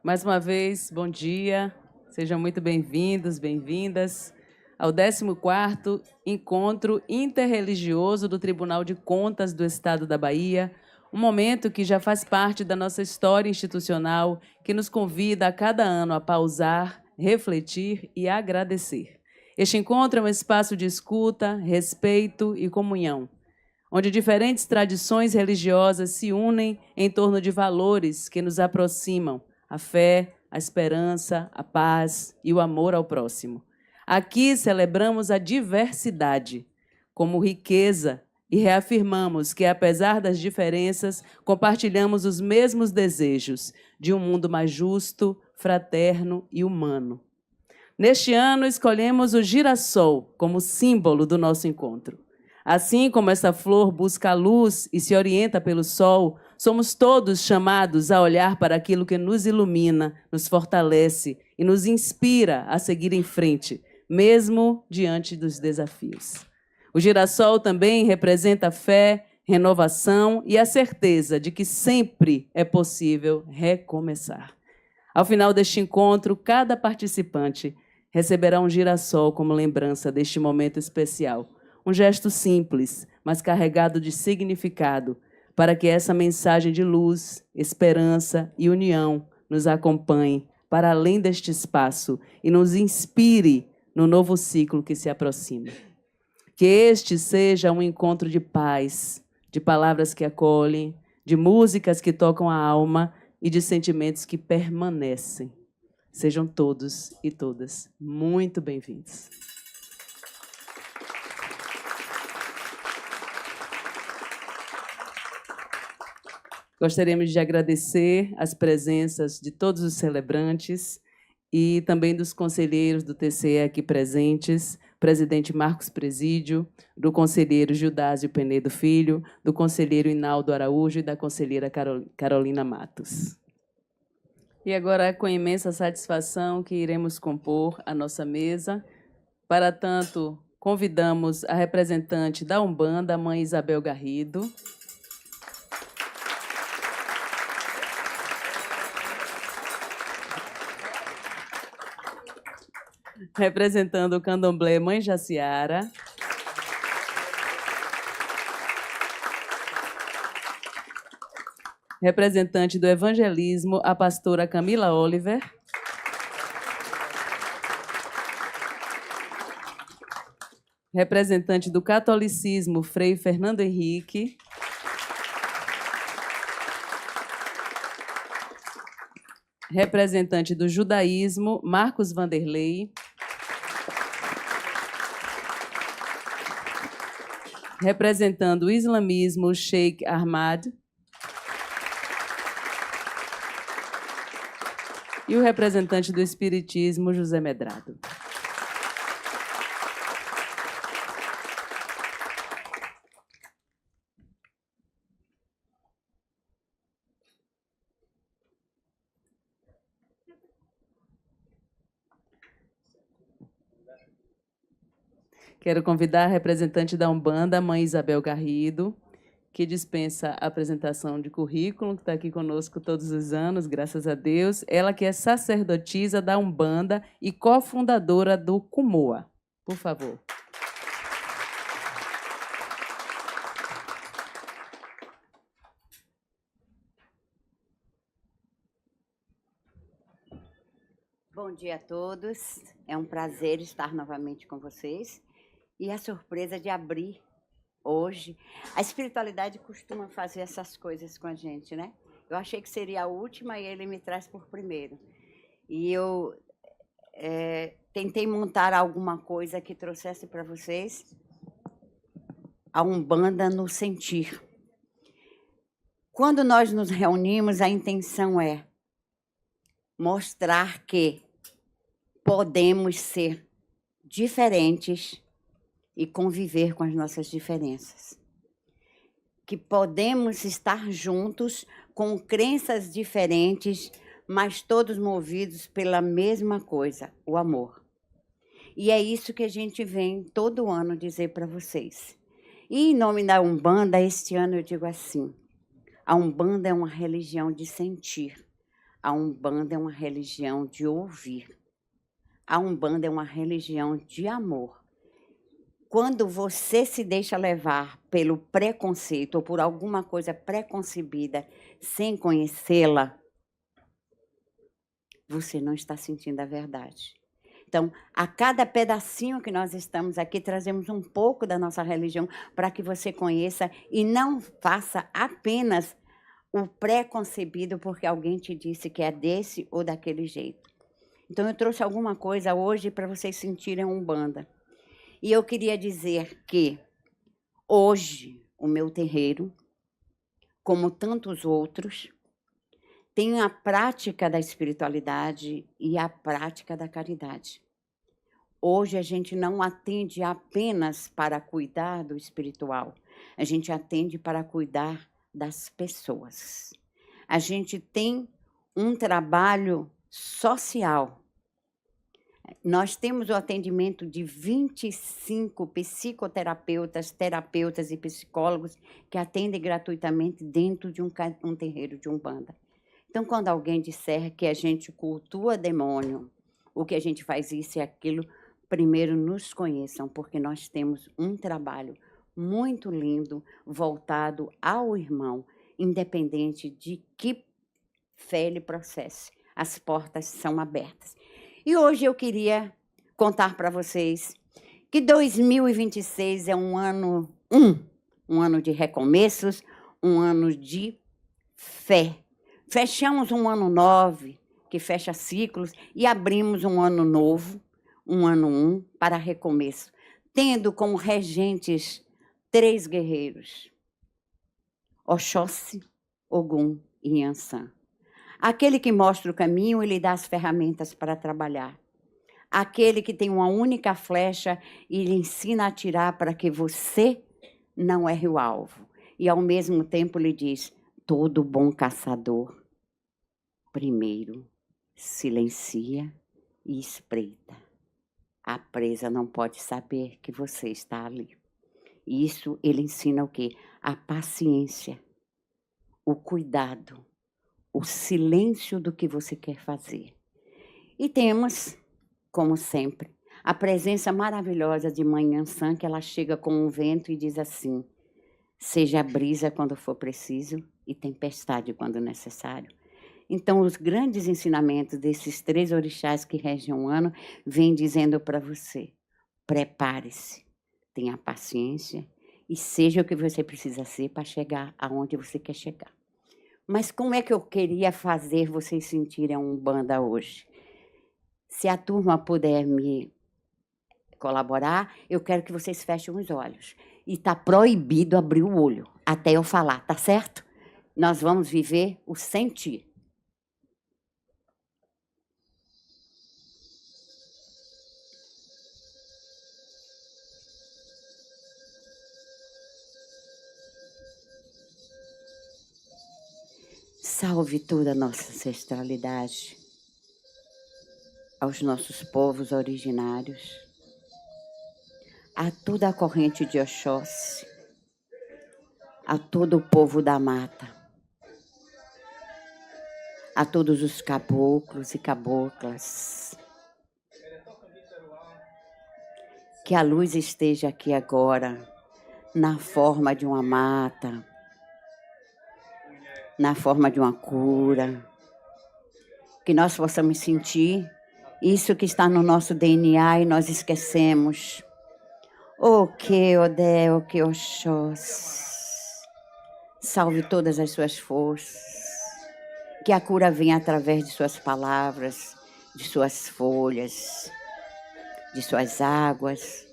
Mais uma vez, bom dia, sejam muito bem-vindos, bem-vindas ao 14º Encontro Interreligioso do Tribunal de Contas do Estado da Bahia, um momento que já faz parte da nossa história institucional, que nos convida a cada ano a pausar, refletir e agradecer. Este encontro é um espaço de escuta, respeito e comunhão, onde diferentes tradições religiosas se unem em torno de valores que nos aproximam, a fé, a esperança, a paz e o amor ao próximo. Aqui celebramos a diversidade como riqueza e reafirmamos que, apesar das diferenças, compartilhamos os mesmos desejos de um mundo mais justo, fraterno e humano. Neste ano, escolhemos o girassol como símbolo do nosso encontro. Assim como essa flor busca a luz e se orienta pelo sol, somos todos chamados a olhar para aquilo que nos ilumina, nos fortalece e nos inspira a seguir em frente, mesmo diante dos desafios. O girassol também representa fé, renovação e a certeza de que sempre é possível recomeçar. Ao final deste encontro, cada participante receberá um girassol como lembrança deste momento especial. Um gesto simples, mas carregado de significado, para que essa mensagem de luz, esperança e união nos acompanhe para além deste espaço e nos inspire no novo ciclo que se aproxima. Que este seja um encontro de paz, de palavras que acolhem, de músicas que tocam a alma e de sentimentos que permanecem. Sejam todos e todas muito bem-vindos. Gostaríamos de agradecer as presenças de todos os celebrantes e também dos conselheiros do TCE aqui presentes, presidente Marcos Presídio, do conselheiro Gildásio Penedo Filho, do conselheiro Inaldo Araújo e da conselheira Carolina Matos. E agora é com imensa satisfação que iremos compor a nossa mesa. Para tanto, convidamos a representante da Umbanda, a mãe Isabel Garrido, representando o candomblé Mãe Jaciara, representante do evangelismo, a pastora Camila Oliver, representante do catolicismo, Frei Fernando Henrique, representante do judaísmo, Marcos Vanderlei, representando o islamismo, Sheikh Ahmad, e o representante do espiritismo, José Medrado. Quero convidar a representante da Umbanda, a mãe Isabel Garrido, que dispensa a apresentação de currículo, que está aqui conosco todos os anos, graças a Deus. Ela que é sacerdotisa da Umbanda e cofundadora do Cumoa. Por favor. Bom dia a todos. É um prazer estar novamente com vocês. E a surpresa de abrir hoje. A espiritualidade costuma fazer essas coisas com a gente, né? Eu achei que seria a última e ele me traz por primeiro. E eu tentei montar alguma coisa que trouxesse para vocês a Umbanda no sentir. Quando nós nos reunimos, a intenção é mostrar que podemos ser diferentes e conviver com as nossas diferenças. Que podemos estar juntos com crenças diferentes, mas todos movidos pela mesma coisa, o amor. E é isso que a gente vem todo ano dizer para vocês. E em nome da Umbanda, este ano eu digo assim, a Umbanda é uma religião de sentir. A Umbanda é uma religião de ouvir. A Umbanda é uma religião de amor. Quando você se deixa levar pelo preconceito ou por alguma coisa preconcebida sem conhecê-la, você não está sentindo a verdade. Então, a cada pedacinho que nós estamos aqui, trazemos um pouco da nossa religião para que você conheça e não faça apenas o preconcebido porque alguém te disse que é desse ou daquele jeito. Então, eu trouxe alguma coisa hoje para vocês sentirem a Umbanda. E eu queria dizer que hoje o meu terreiro, como tantos outros, tem a prática da espiritualidade e a prática da caridade. Hoje a gente não atende apenas para cuidar do espiritual, a gente atende para cuidar das pessoas. A gente tem um trabalho social. Nós temos o atendimento de 25 psicoterapeutas, terapeutas e psicólogos que atendem gratuitamente dentro de um terreiro de Umbanda. Então, quando alguém disser que a gente cultua demônio, ou que a gente faz isso e aquilo, primeiro nos conheçam, porque nós temos um trabalho muito lindo voltado ao irmão, independente de que fé ele processe. As portas são abertas. E hoje eu queria contar para vocês que 2026 é um ano de recomeços, um ano de fé. Fechamos um ano 9, que fecha ciclos, e abrimos um ano novo, um ano 1, para recomeço, tendo como regentes 3 guerreiros, Oxóssi, Ogum e Iansã. Aquele que mostra o caminho e lhe dá as ferramentas para trabalhar. Aquele que tem uma única flecha e lhe ensina a atirar para que você não erre o alvo. E, ao mesmo tempo, lhe diz, todo bom caçador primeiro silencia e espreita. A presa não pode saber que você está ali. Isso ele ensina o quê? A paciência, o cuidado, o silêncio do que você quer fazer. E temos, como sempre, a presença maravilhosa de Mãe Iansã, que ela chega com um vento e diz assim, seja brisa quando for preciso e tempestade quando necessário. Então, os grandes ensinamentos desses 3 orixás que regem um ano vêm dizendo para você, prepare-se, tenha paciência e seja o que você precisa ser para chegar aonde você quer chegar. Mas como é que eu queria fazer vocês sentirem a Umbanda hoje? Se a turma puder me colaborar, eu quero que vocês fechem os olhos. E está proibido abrir o olho até eu falar, tá certo? Nós vamos viver o sentir. Salve toda a nossa ancestralidade, aos nossos povos originários, a toda a corrente de Oxóssi, a todo o povo da mata, a todos os caboclos e caboclas. Que a luz esteja aqui agora, na forma de uma mata, na forma de uma cura, que nós possamos sentir isso que está no nosso DNA e nós esquecemos. O que Odé, o que Oxóssi, salve todas as suas forças, que a cura venha através de suas palavras, de suas folhas, de suas águas,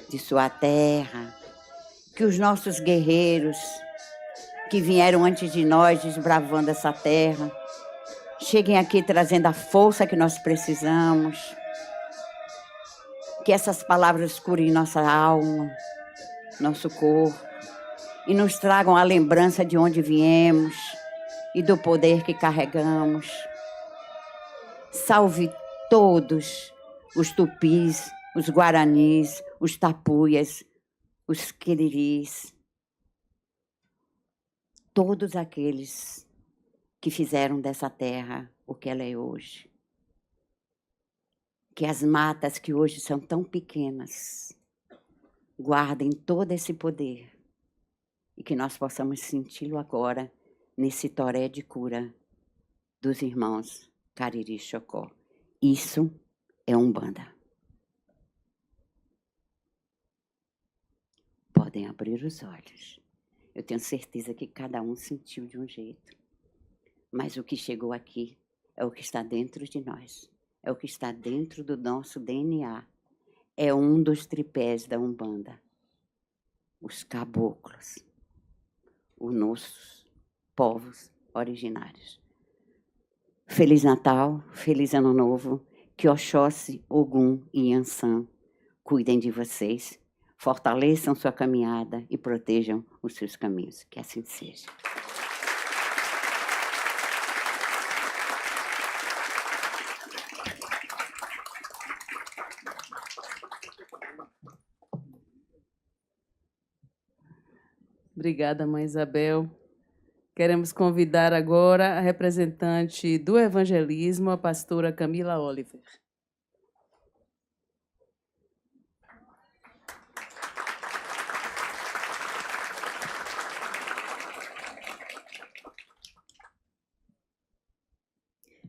de sua terra, que os nossos guerreiros que vieram antes de nós desbravando essa terra, cheguem aqui trazendo a força que nós precisamos, que essas palavras curem nossa alma, nosso corpo, e nos tragam a lembrança de onde viemos e do poder que carregamos. Salve todos os tupis, os guaranis, os tapuias, os quiriris, todos aqueles que fizeram dessa terra o que ela é hoje. Que as matas que hoje são tão pequenas guardem todo esse poder e que nós possamos senti-lo agora nesse toré de cura dos irmãos Cariri Chocó. Isso é Umbanda. Podem abrir os olhos. Eu tenho certeza que cada um sentiu de um jeito. Mas o que chegou aqui é o que está dentro de nós. É o que está dentro do nosso DNA. É um dos tripés da Umbanda. Os caboclos. Os nossos povos originários. Feliz Natal, feliz Ano Novo. Que Oxóssi, Ogum e Iansã cuidem de vocês. Fortaleçam sua caminhada e protejam os seus caminhos. Que assim seja. Obrigada, Mãe Isabel. Queremos convidar agora a representante do evangelismo, a pastora Camila Oliver.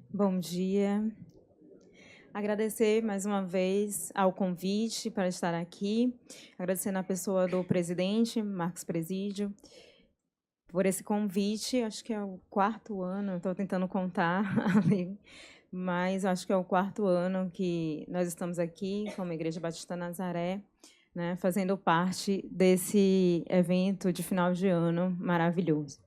Bom dia. Agradecer mais uma vez ao convite para estar aqui. Agradecer na pessoa do presidente, Marcos Presídio, por esse convite. Acho que é o 4º ano, estou tentando contar ali, mas acho que é o 4º ano que nós estamos aqui, como Igreja Batista Nazaré, né, fazendo parte desse evento de final de ano maravilhoso.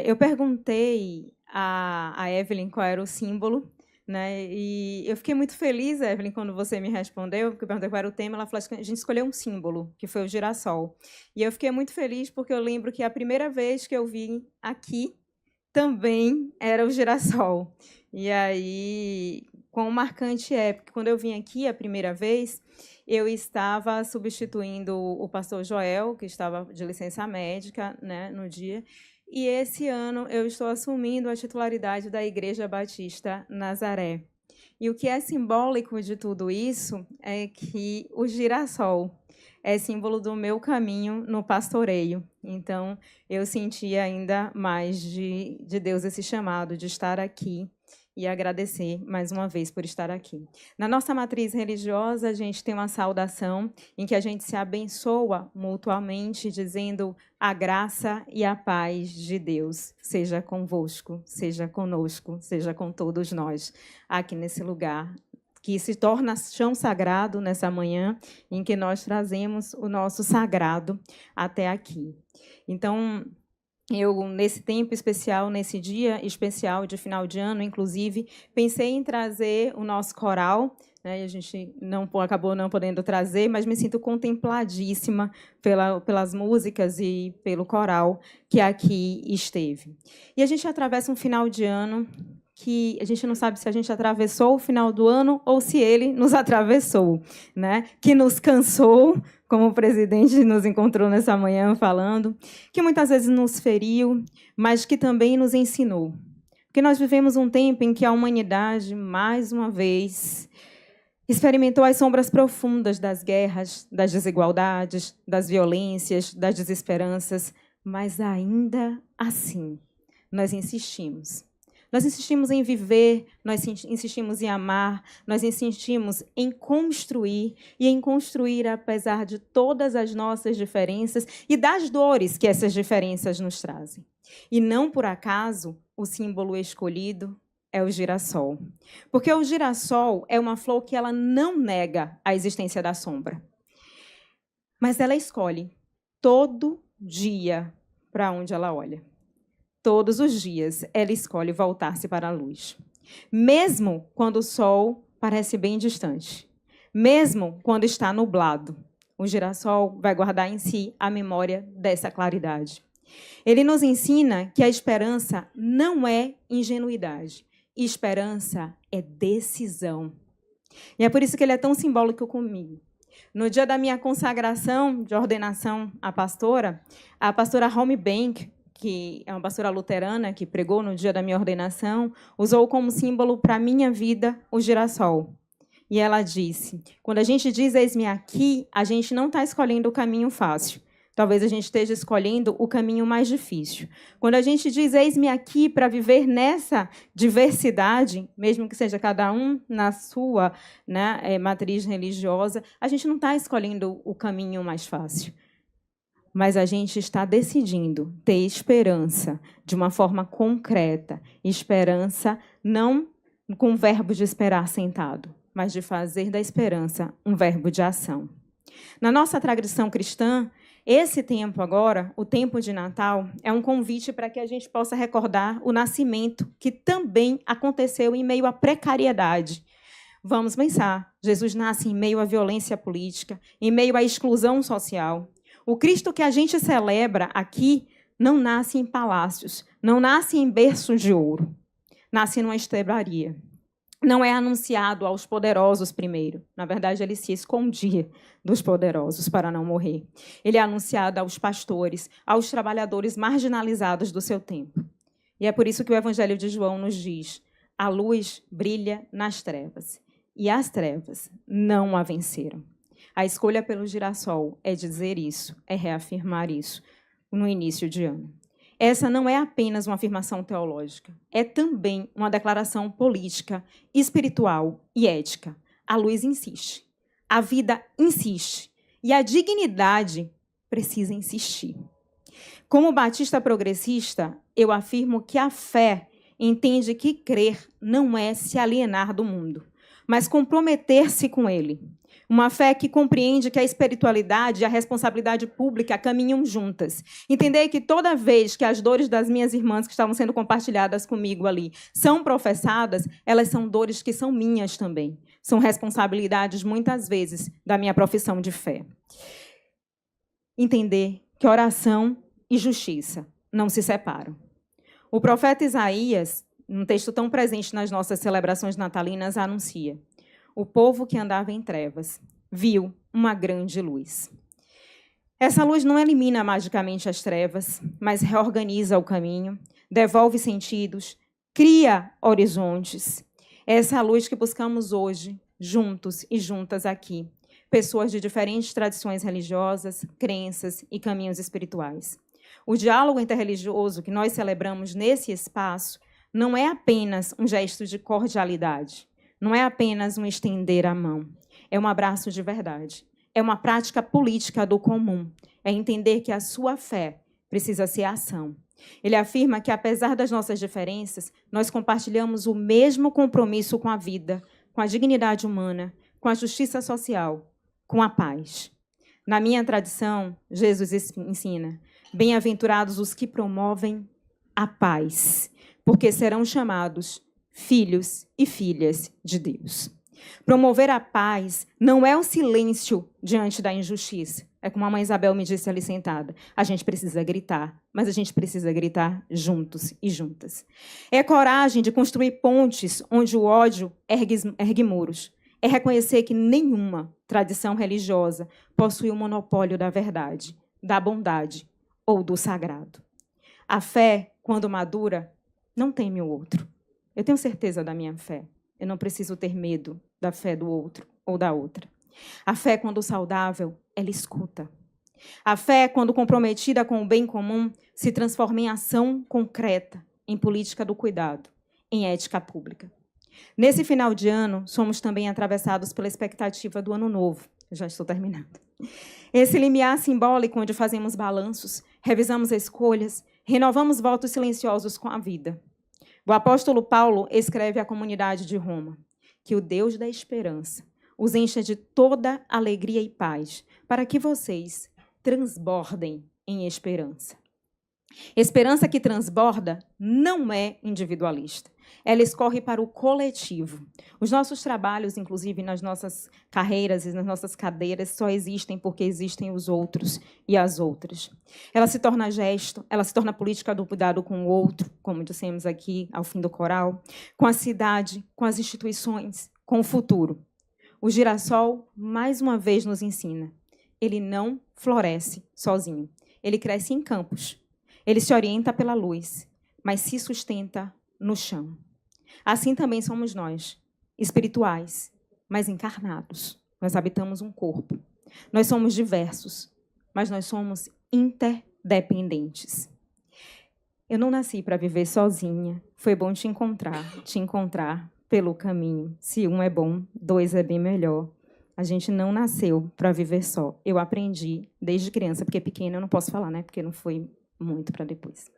Eu perguntei a Evelyn qual era o símbolo, né? E eu fiquei muito feliz, Evelyn, quando você me respondeu, porque eu perguntei qual era o tema, ela falou que a gente escolheu um símbolo, que foi o girassol. E eu fiquei muito feliz porque eu lembro que a primeira vez que eu vim aqui também era o girassol. E aí, quão marcante é, porque quando eu vim aqui a primeira vez, eu estava substituindo o pastor Joel, que estava de licença médica, né, no dia. E esse ano eu estou assumindo a titularidade da Igreja Batista Nazaré. E o que é simbólico de tudo isso é que o girassol é símbolo do meu caminho no pastoreio. Então, eu senti ainda mais de Deus esse chamado de estar aqui e agradecer mais uma vez por estar aqui. Na nossa matriz religiosa, a gente tem uma saudação em que a gente se abençoa mutuamente, dizendo a graça e a paz de Deus seja convosco, seja conosco, seja com todos nós, aqui nesse lugar, que se torna chão sagrado nessa manhã, em que nós trazemos o nosso sagrado até aqui. Então, eu, nesse tempo especial, nesse dia especial de final de ano, inclusive, pensei em trazer o nosso coral, né? A gente acabou não podendo trazer, mas me sinto contempladíssima pelas músicas e pelo coral que aqui esteve. E a gente atravessa um final de ano que a gente não sabe se a gente atravessou o final do ano ou se ele nos atravessou, né? Que nos cansou, como o presidente nos encontrou nessa manhã falando, que muitas vezes nos feriu, mas que também nos ensinou. Porque nós vivemos um tempo em que a humanidade, mais uma vez, experimentou as sombras profundas das guerras, das desigualdades, das violências, das desesperanças, mas ainda assim, nós insistimos. Nós insistimos em viver, nós insistimos em amar, nós insistimos em construir, e em construir apesar de todas as nossas diferenças e das dores que essas diferenças nos trazem. E não por acaso o símbolo escolhido é o girassol. Porque o girassol é uma flor que ela não nega a existência da sombra. Mas ela escolhe todo dia para onde ela olha. Todos os dias, ela escolhe voltar-se para a luz. Mesmo quando o sol parece bem distante. Mesmo quando está nublado. O girassol vai guardar em si a memória dessa claridade. Ele nos ensina que a esperança não é ingenuidade. Esperança é decisão. E é por isso que ele é tão simbólico comigo. No dia da minha consagração de ordenação à pastora, a pastora Home Bank, que é uma pastora luterana, que pregou no dia da minha ordenação, usou como símbolo para a minha vida o girassol. E ela disse, quando a gente diz eis-me aqui, a gente não está escolhendo o caminho fácil. Talvez a gente esteja escolhendo o caminho mais difícil. Quando a gente diz eis-me aqui para viver nessa diversidade, mesmo que seja cada um na sua, né, matriz religiosa, a gente não está escolhendo o caminho mais fácil. Mas a gente está decidindo ter esperança de uma forma concreta. Esperança não com o verbo de esperar sentado, mas de fazer da esperança um verbo de ação. Na nossa tradição cristã, esse tempo agora, o tempo de Natal, é um convite para que a gente possa recordar o nascimento que também aconteceu em meio à precariedade. Vamos pensar, Jesus nasce em meio à violência política, em meio à exclusão social. O Cristo que a gente celebra aqui não nasce em palácios, não nasce em berço de ouro, nasce numa estrebaria. Não é anunciado aos poderosos primeiro. Na verdade, ele se escondia dos poderosos para não morrer. Ele é anunciado aos pastores, aos trabalhadores marginalizados do seu tempo. E é por isso que o Evangelho de João nos diz: a luz brilha nas trevas, e as trevas não a venceram. A escolha pelo girassol é dizer isso, é reafirmar isso no início de ano. Essa não é apenas uma afirmação teológica, é também uma declaração política, espiritual e ética. A luz insiste, a vida insiste e a dignidade precisa insistir. Como batista progressista, eu afirmo que a fé entende que crer não é se alienar do mundo, mas comprometer-se com ele. Uma fé que compreende que a espiritualidade e a responsabilidade pública caminham juntas. Entender que toda vez que as dores das minhas irmãs que estavam sendo compartilhadas comigo ali são professadas, elas são dores que são minhas também. São responsabilidades, muitas vezes, da minha profissão de fé. Entender que oração e justiça não se separam. O profeta Isaías, num texto tão presente nas nossas celebrações natalinas, anuncia: o povo que andava em trevas viu uma grande luz. Essa luz não elimina magicamente as trevas, mas reorganiza o caminho, devolve sentidos, cria horizontes. É essa luz que buscamos hoje, juntos e juntas aqui, pessoas de diferentes tradições religiosas, crenças e caminhos espirituais. O diálogo interreligioso que nós celebramos nesse espaço não é apenas um gesto de cordialidade, não é apenas um estender a mão, é um abraço de verdade. É uma prática política do comum. É entender que a sua fé precisa ser ação. Ele afirma que, apesar das nossas diferenças, nós compartilhamos o mesmo compromisso com a vida, com a dignidade humana, com a justiça social, com a paz. Na minha tradição, Jesus ensina: bem-aventurados os que promovem a paz, porque serão chamados filhos e filhas de Deus. Promover a paz não é o silêncio diante da injustiça. É como a mãe Isabel me disse ali sentada. A gente precisa gritar, mas a gente precisa gritar juntos e juntas. É coragem de construir pontes onde o ódio ergue muros. É reconhecer que nenhuma tradição religiosa possui o monopólio da verdade, da bondade ou do sagrado. A fé, quando madura, não teme o outro. Eu tenho certeza da minha fé. Eu não preciso ter medo da fé do outro ou da outra. A fé, quando saudável, ela escuta. A fé, quando comprometida com o bem comum, se transforma em ação concreta, em política do cuidado, em ética pública. Nesse final de ano, somos também atravessados pela expectativa do ano novo. Eu já estou terminando. Esse limiar simbólico onde fazemos balanços, revisamos escolhas, renovamos votos silenciosos com a vida. O apóstolo Paulo escreve à comunidade de Roma que o Deus da esperança os encha de toda alegria e paz, para que vocês transbordem em esperança. Esperança que transborda não é individualista. Ela escorre para o coletivo. Os nossos trabalhos, inclusive nas nossas carreiras e nas nossas cadeiras, só existem porque existem os outros e as outras. Ela se torna gesto, ela se torna política do cuidado com o outro, como dissemos aqui ao fim do coral, com a cidade, com as instituições, com o futuro. O girassol, mais uma vez, nos ensina. Ele não floresce sozinho. Ele cresce em campos. Ele se orienta pela luz, mas se sustenta no chão. Assim também somos nós, espirituais, mas encarnados. Nós habitamos um corpo. Nós somos diversos, mas nós somos interdependentes. Eu não nasci para viver sozinha. Foi bom te encontrar pelo caminho. Se um é bom, dois é bem melhor. A gente não nasceu para viver só. Eu aprendi desde criança, porque pequena eu não posso falar, né? Porque não foi muito para depois.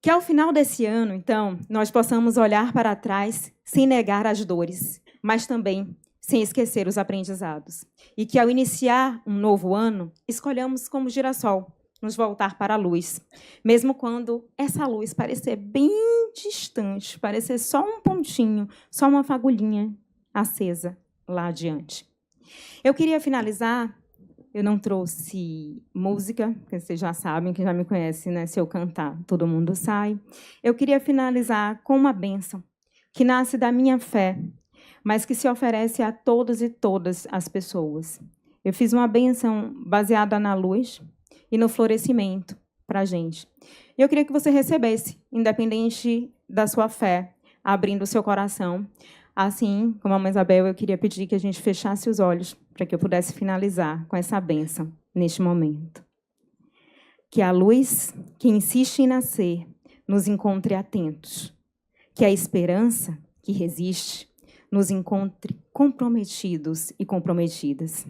Que ao final desse ano, então, nós possamos olhar para trás sem negar as dores, mas também sem esquecer os aprendizados. E que ao iniciar um novo ano, escolhamos como girassol nos voltar para a luz, mesmo quando essa luz parecer bem distante, parecer só um pontinho, só uma fagulhinha acesa lá adiante. Eu queria finalizar, eu não trouxe música, porque vocês já sabem, que já me conhecem, né? Se eu cantar, todo mundo sai. Eu queria finalizar com uma bênção, que nasce da minha fé, mas que se oferece a todos e todas as pessoas. Eu fiz uma bênção baseada na luz e no florescimento para a gente. Eu queria que você recebesse, independente da sua fé, abrindo o seu coração. Assim, como a mãe Isabel, eu queria pedir que a gente fechasse os olhos para que eu pudesse finalizar com essa bênção neste momento. Que a luz que insiste em nascer nos encontre atentos. Que a esperança que resiste nos encontre comprometidos e comprometidas.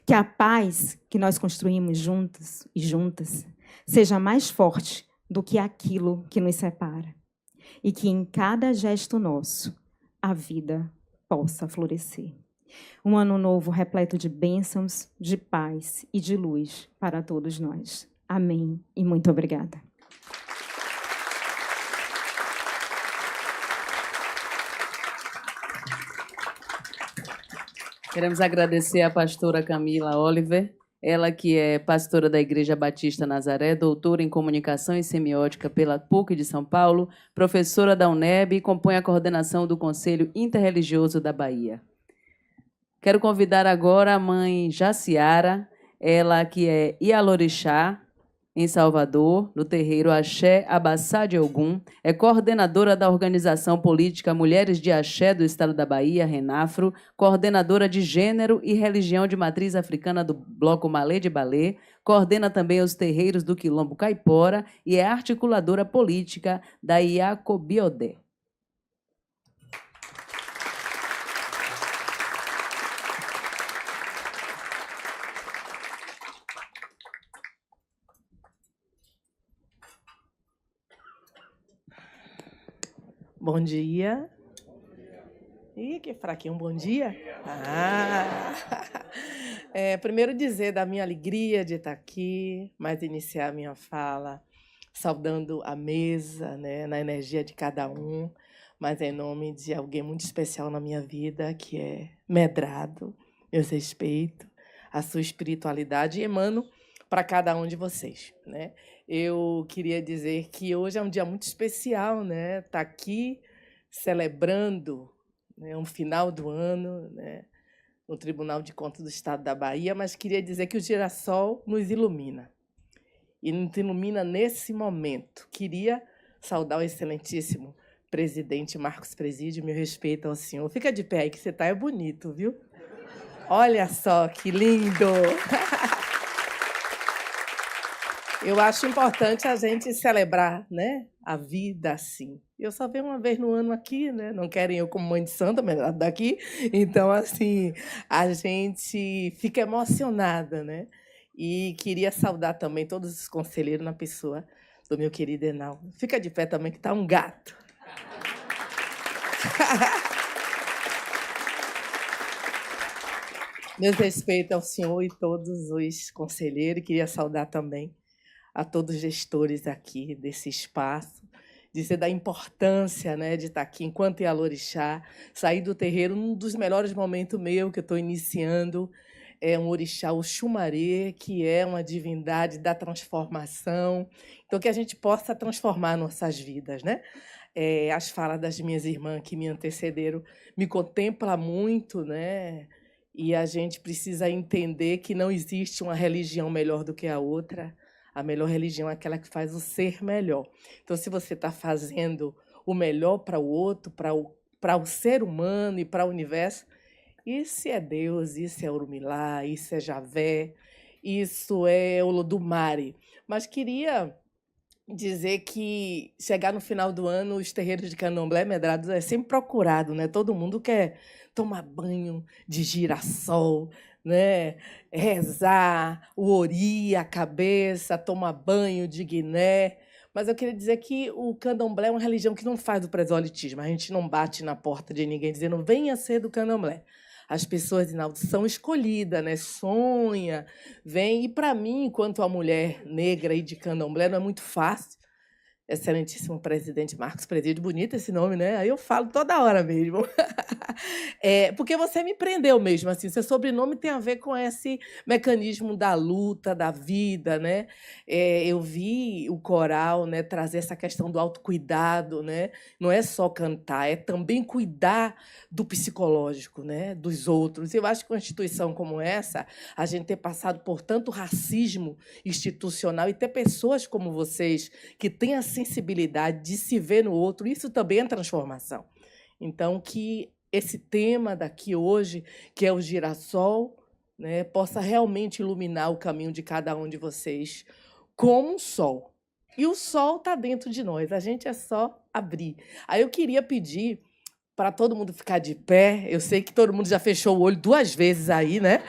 Que a paz que nós construímos juntos e juntas seja mais forte do que aquilo que nos separa. E que em cada gesto nosso a vida possa florescer. Um ano novo repleto de bênçãos, de paz e de luz para todos nós. Amém e muito obrigada. Queremos agradecer à pastora Camila Oliver, ela que é pastora da Igreja Batista Nazaré, doutora em Comunicação e Semiótica pela PUC de São Paulo, professora da UNEB e compõe a coordenação do Conselho Interreligioso da Bahia. Quero convidar agora a mãe Jaciara, ela que é Ialorixá, em Salvador, no terreiro Axé Abassá de Ogum, é coordenadora da organização política Mulheres de Axé do Estado da Bahia, RENAFRO, coordenadora de Gênero e Religião de Matriz Africana do Bloco Malê de Balê, coordena também os terreiros do Quilombo Caipora e é articuladora política da Iacobiodé. Bom dia. Ih, que fraquinho, bom dia. Primeiro dizer da minha alegria de estar aqui, mas iniciar a minha fala saudando a mesa, né, na energia de cada um, mas em nome de alguém muito especial na minha vida, que é Medrado, meus respeitos, a sua espiritualidade, e emano para cada um de vocês, né? Eu queria dizer que hoje é um dia muito especial, né? Tá aqui celebrando, né, um final do ano, né, no Tribunal de Contas do Estado da Bahia, mas queria dizer que o girassol nos ilumina. E nos ilumina nesse momento. Queria saudar o excelentíssimo presidente Marcos Presídio, meu respeito ao senhor. Fica de pé aí que você tá, é bonito, viu? Olha só que lindo! Eu acho importante a gente celebrar, né, a vida assim. Eu só venho uma vez no ano aqui, né? Não querem eu como mãe de santa, mas daqui. Então, assim, a gente fica emocionada, né? E queria saudar também todos os conselheiros na pessoa do meu querido Enal. Fica de pé também, que tá um gato. Meus respeitos ao senhor e todos os conselheiros. Queria saudar também a todos os gestores aqui desse espaço, dizer da importância, né, de estar aqui enquanto Ialorixá, sair do terreiro, um dos melhores momentos meu que eu estou iniciando, é um orixá, o Xumaré, que é uma divindade da transformação, então que a gente possa transformar nossas vidas, né? As falas das minhas irmãs que me antecederam me contemplam muito, né? E a gente precisa entender que não existe uma religião melhor do que a outra. A melhor religião é aquela que faz o ser melhor. Então, se você está fazendo o melhor para o outro, para o ser humano e para o universo, isso é Deus, isso é Orumilá, isso é Javé, isso é Olodumare. Mas queria dizer que chegar no final do ano, os terreiros de Candomblé Medrados é sempre procurado, né? Todo mundo quer tomar banho de girassol, né? Rezar, o ori, a cabeça, tomar banho de guiné. Mas eu queria dizer que o Candomblé é uma religião que não faz do proselitismo. A gente não bate na porta de ninguém dizendo venha ser do Candomblé. As pessoas, Inaldo, são escolhidas, né? Sonha, vem. E, para mim, enquanto uma mulher negra e de Candomblé, não é muito fácil. Excelentíssimo presidente Marcos Presídio, bonito esse nome, né? Aí eu falo toda hora mesmo. Porque você me prendeu mesmo, assim, seu sobrenome tem a ver com esse mecanismo da luta, da vida, né? Eu vi o coral, né, trazer essa questão do autocuidado, né? Não é só cantar, é também cuidar do psicológico, né, dos outros. Eu acho que uma instituição como essa, a gente ter passado por tanto racismo institucional e ter pessoas como vocês que têm a sensibilidade de se ver no outro, isso também é transformação. Então, que esse tema daqui hoje, que é o girassol, né, possa realmente iluminar o caminho de cada um de vocês como um sol. E o sol está dentro de nós, a gente é só abrir. Aí eu queria pedir para todo mundo ficar de pé. Eu sei que todo mundo já fechou o olho 2 vezes aí, né?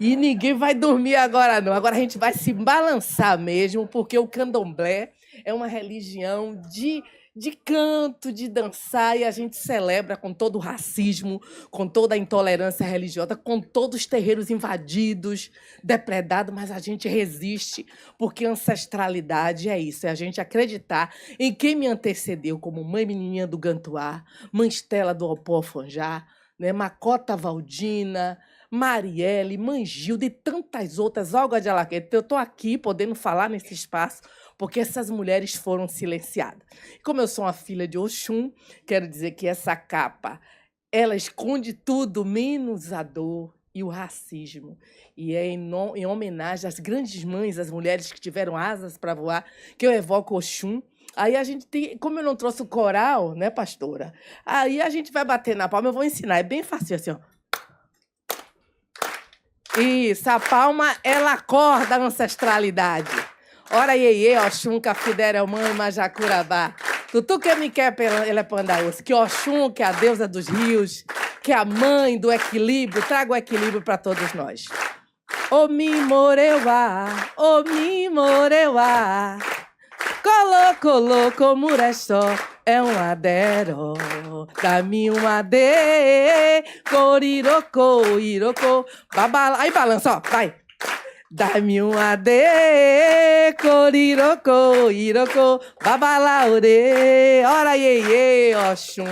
E ninguém vai dormir agora, não. Agora a gente vai se balançar mesmo, porque o candomblé é uma religião de canto, de dançar, e a gente celebra com todo o racismo, com toda a intolerância religiosa, com todos os terreiros invadidos, depredados, mas a gente resiste, porque ancestralidade é isso, é a gente acreditar em quem me antecedeu, como Mãe Menininha do Gantuá, Mãe Estela do Opoafonjá, né, Macota Valdina, Marielle, Mãe Gilda e tantas outras, Olga de Alaquete. Eu estou aqui podendo falar nesse espaço porque essas mulheres foram silenciadas. E como eu sou uma filha de Oxum, quero dizer que essa capa, ela esconde tudo, menos a dor e o racismo. E é em homenagem às grandes mães, às mulheres que tiveram asas para voar, que eu evoco Oxum. Aí a gente tem, como eu não trouxe o coral, né, pastora? Aí a gente vai bater na palma, eu vou ensinar, é bem fácil assim, ó. Isso, a palma, ela acorda a ancestralidade. Ora, iê, Oxum, Cafidera, Mãe, Majacurabá. Tutu que me quer pela Pandaúça. Que Oxum, que é a deusa dos rios, que é a mãe do equilíbrio, traga o equilíbrio para todos nós. Omi Moreuá, Omi Moreuá. Colo, Murestó, é um adero. Dá-me um adê, corirocô, irocô, babala. Aí balança, ó, vai. Dá-me um adê, corirocô, irocô, babalaure. Ora, iê, Oxum,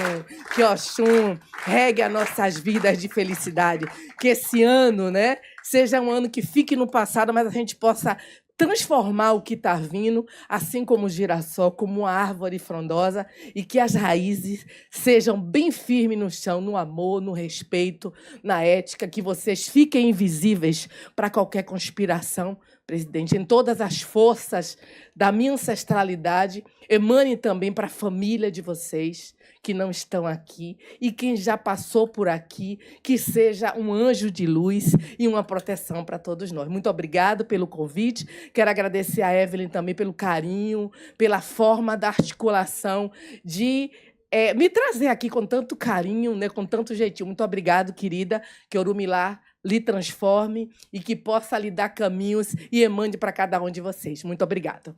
que Oxum regue as nossas vidas de felicidade. Que esse ano, né, seja um ano que fique no passado, mas a gente possa transformar o que está vindo, assim como o girassol, como uma árvore frondosa, e que as raízes sejam bem firmes no chão, no amor, no respeito, na ética, que vocês fiquem invisíveis para qualquer conspiração, presidente, em todas as forças da minha ancestralidade, emane também para a família de vocês, que não estão aqui, e quem já passou por aqui, que seja um anjo de luz e uma proteção para todos nós. Muito obrigado pelo convite. Quero agradecer a Evelyn também pelo carinho, pela forma da articulação de me trazer aqui com tanto carinho, né, com tanto jeitinho. Muito obrigado, querida, que Orumilá lhe transforme e que possa lhe dar caminhos e emane para cada um de vocês. Muito obrigada.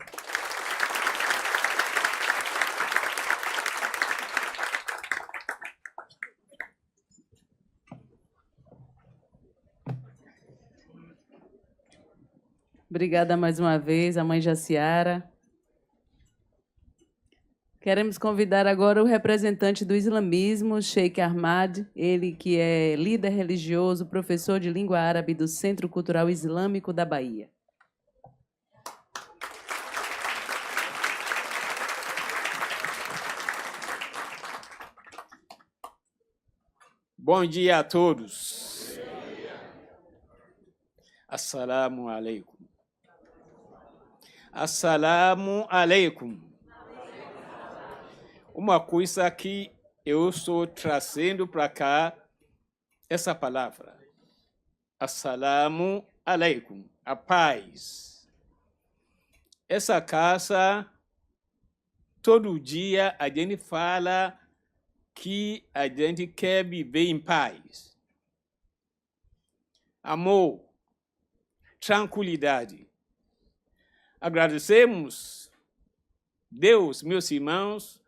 Obrigada mais uma vez, a mãe Jaciara. Queremos convidar agora o representante do islamismo, Sheikh Ahmad, ele que é líder religioso, professor de língua árabe do Centro Cultural Islâmico da Bahia. Bom dia a todos. Assalamu alaikum. Assalamu alaikum. Uma coisa que eu estou trazendo para cá, essa palavra. Assalamu alaikum, a paz. Essa casa, todo dia a gente fala que a gente quer viver em paz. Amor, tranquilidade. Agradecemos Deus, meus irmãos.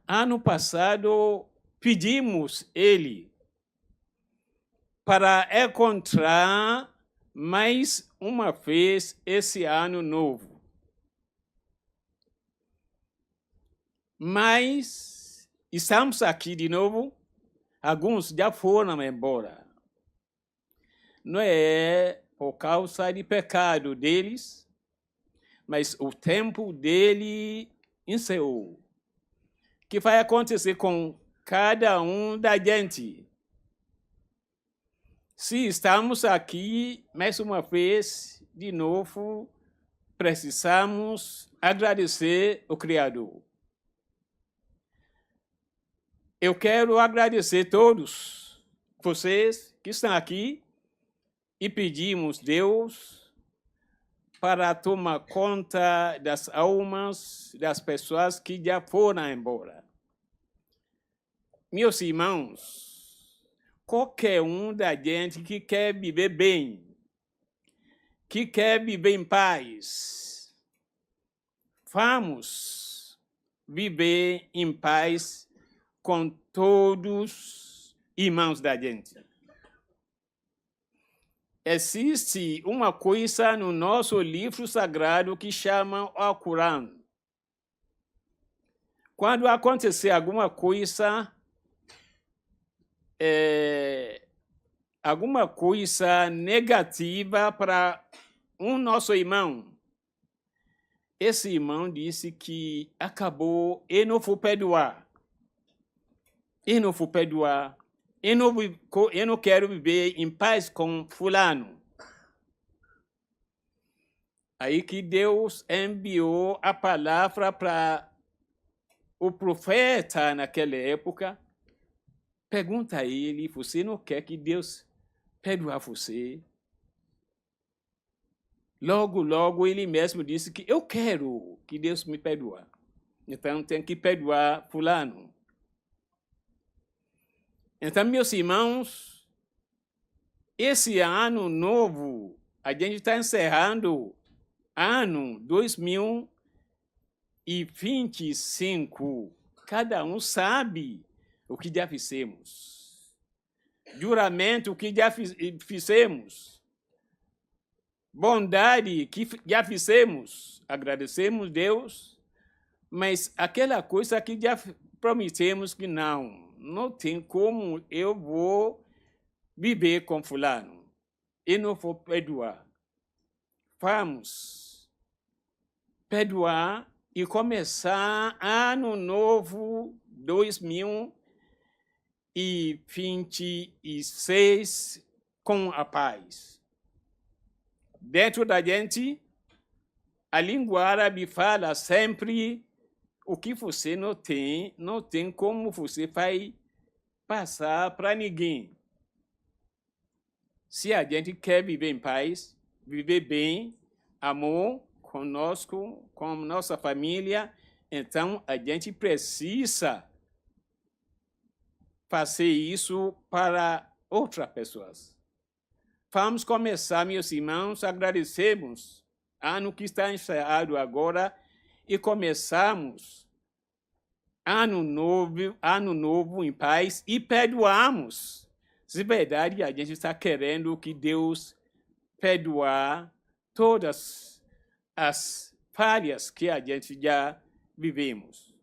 Ano passado pedimos Ele para encontrar mais uma vez esse ano novo. Mas estamos aqui de novo. Alguns já foram embora. Não é por causa de pecado deles, mas o tempo dele encerrou. O que vai acontecer com cada um da gente? Se estamos aqui, mais uma vez, de novo, precisamos agradecer o Criador. Eu quero agradecer a todos vocês que estão aqui e pedimos a Deus para tomar conta das almas das pessoas que já foram embora. Meus irmãos, qualquer um da gente que quer viver bem, que quer viver em paz, vamos viver em paz com todos os irmãos da gente. Existe uma coisa no nosso livro sagrado que chama o Alcorão. Quando acontecer alguma coisa negativa para um nosso irmão, esse irmão disse que acabou e não vou perdoar. Eu não vou perdoar. Eu não quero viver em paz com fulano. Aí que Deus enviou a palavra para o profeta naquela época. Pergunta a ele, você não quer que Deus perdoe você? Logo ele mesmo disse que eu quero que Deus me perdoe. Então tem que perdoar fulano. Então, meus irmãos, esse ano novo, a gente está encerrando ano 2025. Cada um sabe o que já fizemos. Juramento, o que já fizemos. Bondade, que já fizemos. Agradecemos Deus. Mas aquela coisa que já prometemos que não tem como eu vou viver com fulano. Eu não vou perdoar. Vamos perdoar e começar ano novo 2026 com a paz. Dentro da gente, a língua árabe fala sempre: o que você não tem como você vai passar para ninguém. Se a gente quer viver em paz, viver bem, amor conosco, com nossa família, então a gente precisa fazer isso para outras pessoas. Vamos começar, meus irmãos, agradecemos ano que está encerrado agora e começamos ano novo em paz e perdoamos. De verdade, a gente está querendo que Deus perdoar todas as falhas que a gente já vivemos.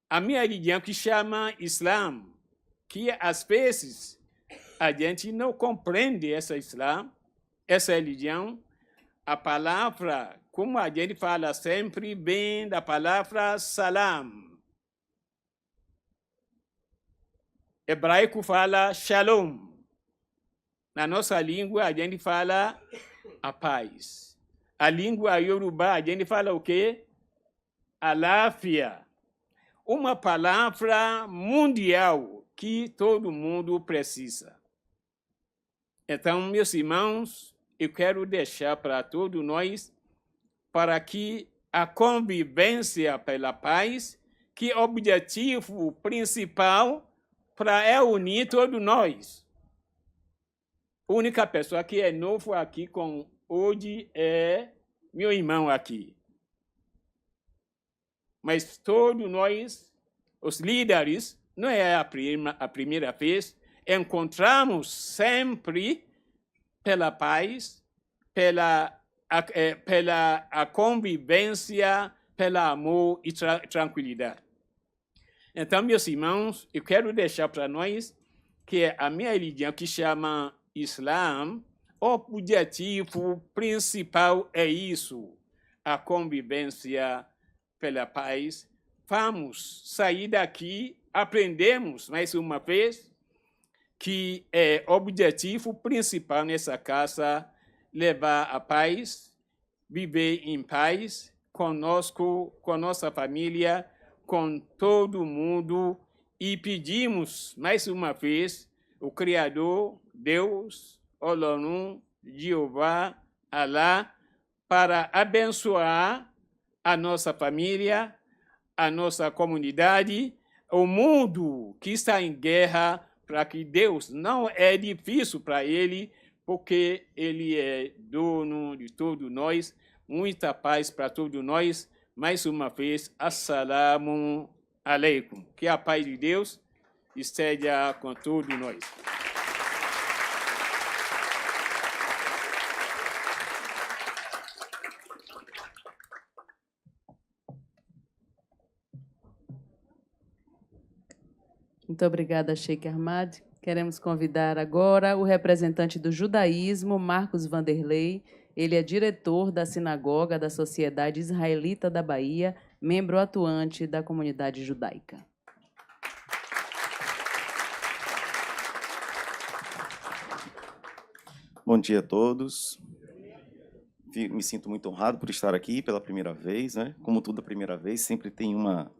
A minha religião que chama Islã, que às vezes a gente não compreende essa religião, a palavra, como a gente fala sempre, vem da palavra salam. Hebraico fala shalom. Na nossa língua, a gente fala a paz. a língua Yorubá, a gente fala o quê? Aláfia. Uma palavra mundial que todo mundo precisa. Então, meus irmãos, eu quero deixar para todos nós, para que a convivência pela paz, que o objetivo principal é unir todos nós. A única pessoa que é novo aqui hoje é meu irmão aqui. Mas todos nós, os líderes, não é a primeira vez, encontramos sempre pela paz, pela convivência, pelo amor e tranquilidade. Então, meus irmãos, eu quero deixar para nós que a minha religião, que chama Islã, o objetivo principal é isso, a convivência pela paz. Vamos sair daqui, aprendemos mais uma vez que é o objetivo principal nessa casa levar a paz, viver em paz conosco, com nossa família, com todo mundo, e pedimos mais uma vez o Criador, Deus, Olorun, Jeová, Alá, para abençoar a nossa família, a nossa comunidade, o mundo que está em guerra, para que Deus não é difícil para ele, porque ele é dono de todos nós. Muita paz para todos nós. Mais uma vez, assalamu alaikum. Que a paz de Deus esteja com todos nós. Muito obrigada, Sheikh Ahmad. Queremos convidar agora o representante do judaísmo, Marcos Vanderlei. Ele é diretor da Sinagoga da Sociedade Israelita da Bahia, membro atuante da comunidade judaica. Bom dia a todos. Me sinto muito honrado por estar aqui pela primeira vez, né? Como tudo a primeira vez, sempre tem uma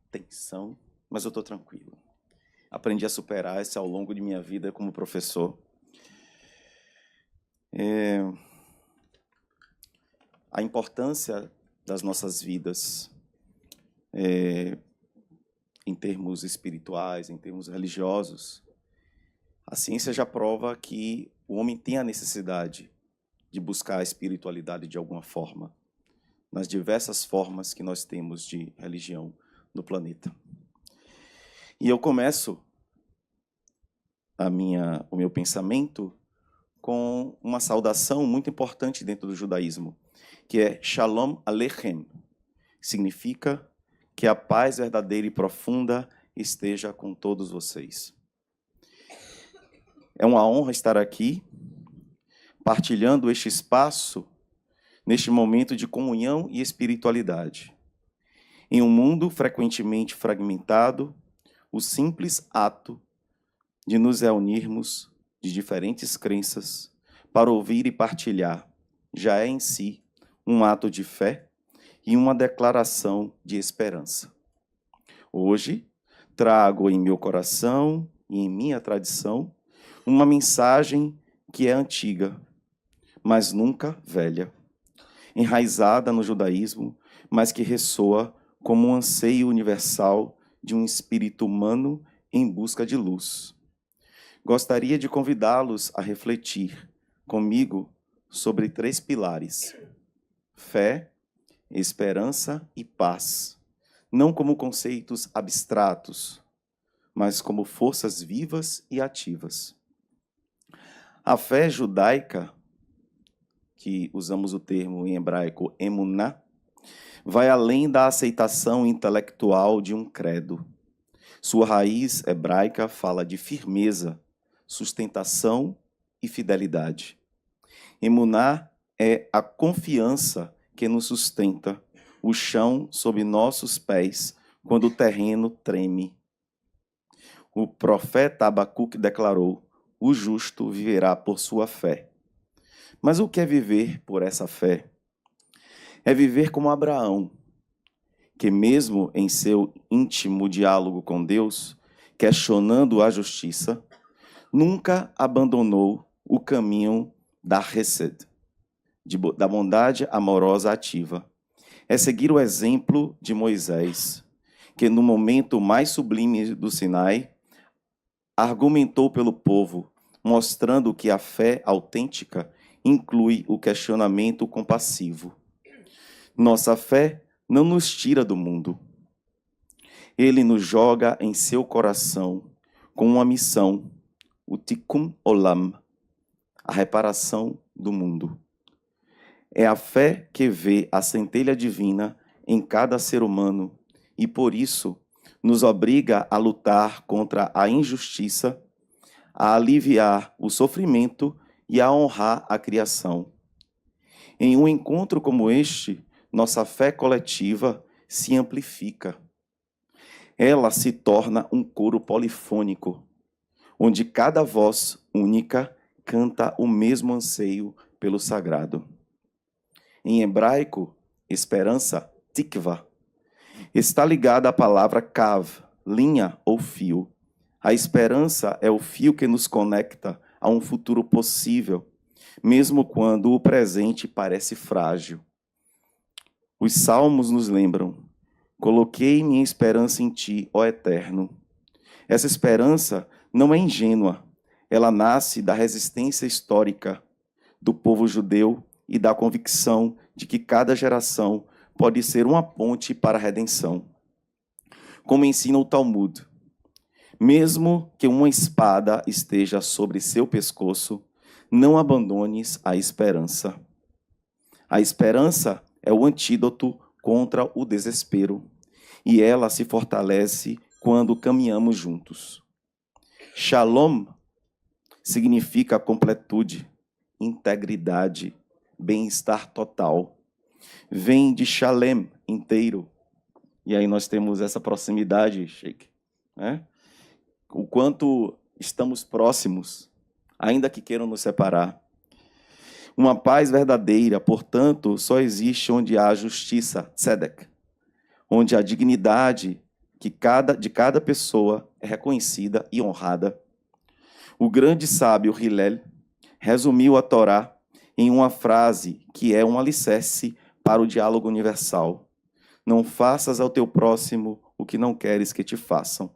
tensão, mas eu estou tranquilo. Aprendi a superar isso ao longo de minha vida como professor. A importância das nossas vidas em termos espirituais, em termos religiosos, a ciência já prova que o homem tem a necessidade de buscar a espiritualidade de alguma forma, nas diversas formas que nós temos de religião no planeta. E eu começo o meu pensamento com uma saudação muito importante dentro do judaísmo, que é Shalom Aleichem. Significa que a paz verdadeira e profunda esteja com todos vocês. É uma honra estar aqui, partilhando este espaço, neste momento de comunhão e espiritualidade. Em um mundo frequentemente fragmentado, o simples ato de nos reunirmos de diferentes crenças para ouvir e partilhar já é em si um ato de fé e uma declaração de esperança. Hoje, trago em meu coração e em minha tradição uma mensagem que é antiga, mas nunca velha, enraizada no judaísmo, mas que ressoa como um anseio universal de um espírito humano em busca de luz. Gostaria de convidá-los a refletir comigo sobre 3 pilares: fé, esperança e paz, não como conceitos abstratos, mas como forças vivas e ativas. A fé judaica, que usamos o termo em hebraico emuná, vai além da aceitação intelectual de um credo. Sua raiz hebraica fala de firmeza, sustentação e fidelidade. Emuná é a confiança que nos sustenta, o chão sob nossos pés quando o terreno treme. O profeta Abacuque declarou: o justo viverá por sua fé. Mas o que é viver por essa fé? É viver como Abraão, que mesmo em seu íntimo diálogo com Deus, questionando a justiça, nunca abandonou o caminho da Hesed, da bondade amorosa ativa. É seguir o exemplo de Moisés, que no momento mais sublime do Sinai, argumentou pelo povo, mostrando que a fé autêntica inclui o questionamento compassivo. Nossa fé não nos tira do mundo. Ele nos joga em seu coração com uma missão, o Tikkun Olam, a reparação do mundo. É a fé que vê a centelha divina em cada ser humano e, por isso, nos obriga a lutar contra a injustiça, a aliviar o sofrimento e a honrar a criação. Em um encontro como este, nossa fé coletiva se amplifica. Ela se torna um coro polifônico, onde cada voz única canta o mesmo anseio pelo sagrado. Em hebraico, esperança, tikva, está ligada à palavra kav, linha ou fio. A esperança é o fio que nos conecta a um futuro possível, mesmo quando o presente parece frágil. Os salmos nos lembram: coloquei minha esperança em ti, ó Eterno. Essa esperança não é ingênua, ela nasce da resistência histórica do povo judeu e da convicção de que cada geração pode ser uma ponte para a redenção. Como ensina o Talmud, mesmo que uma espada esteja sobre seu pescoço, não abandones a esperança. A esperança é o antídoto contra o desespero, e ela se fortalece quando caminhamos juntos. Shalom significa completude, integridade, bem-estar total. Vem de Shalem, inteiro. E aí nós temos essa proximidade, Sheikh, né? O quanto estamos próximos, ainda que queiram nos separar. Uma paz verdadeira, portanto, só existe onde há justiça, tzedek, onde a dignidade de cada pessoa é reconhecida e honrada. O grande sábio Hillel resumiu a Torá em uma frase que é um alicerce para o diálogo universal. Não faças ao teu próximo o que não queres que te façam.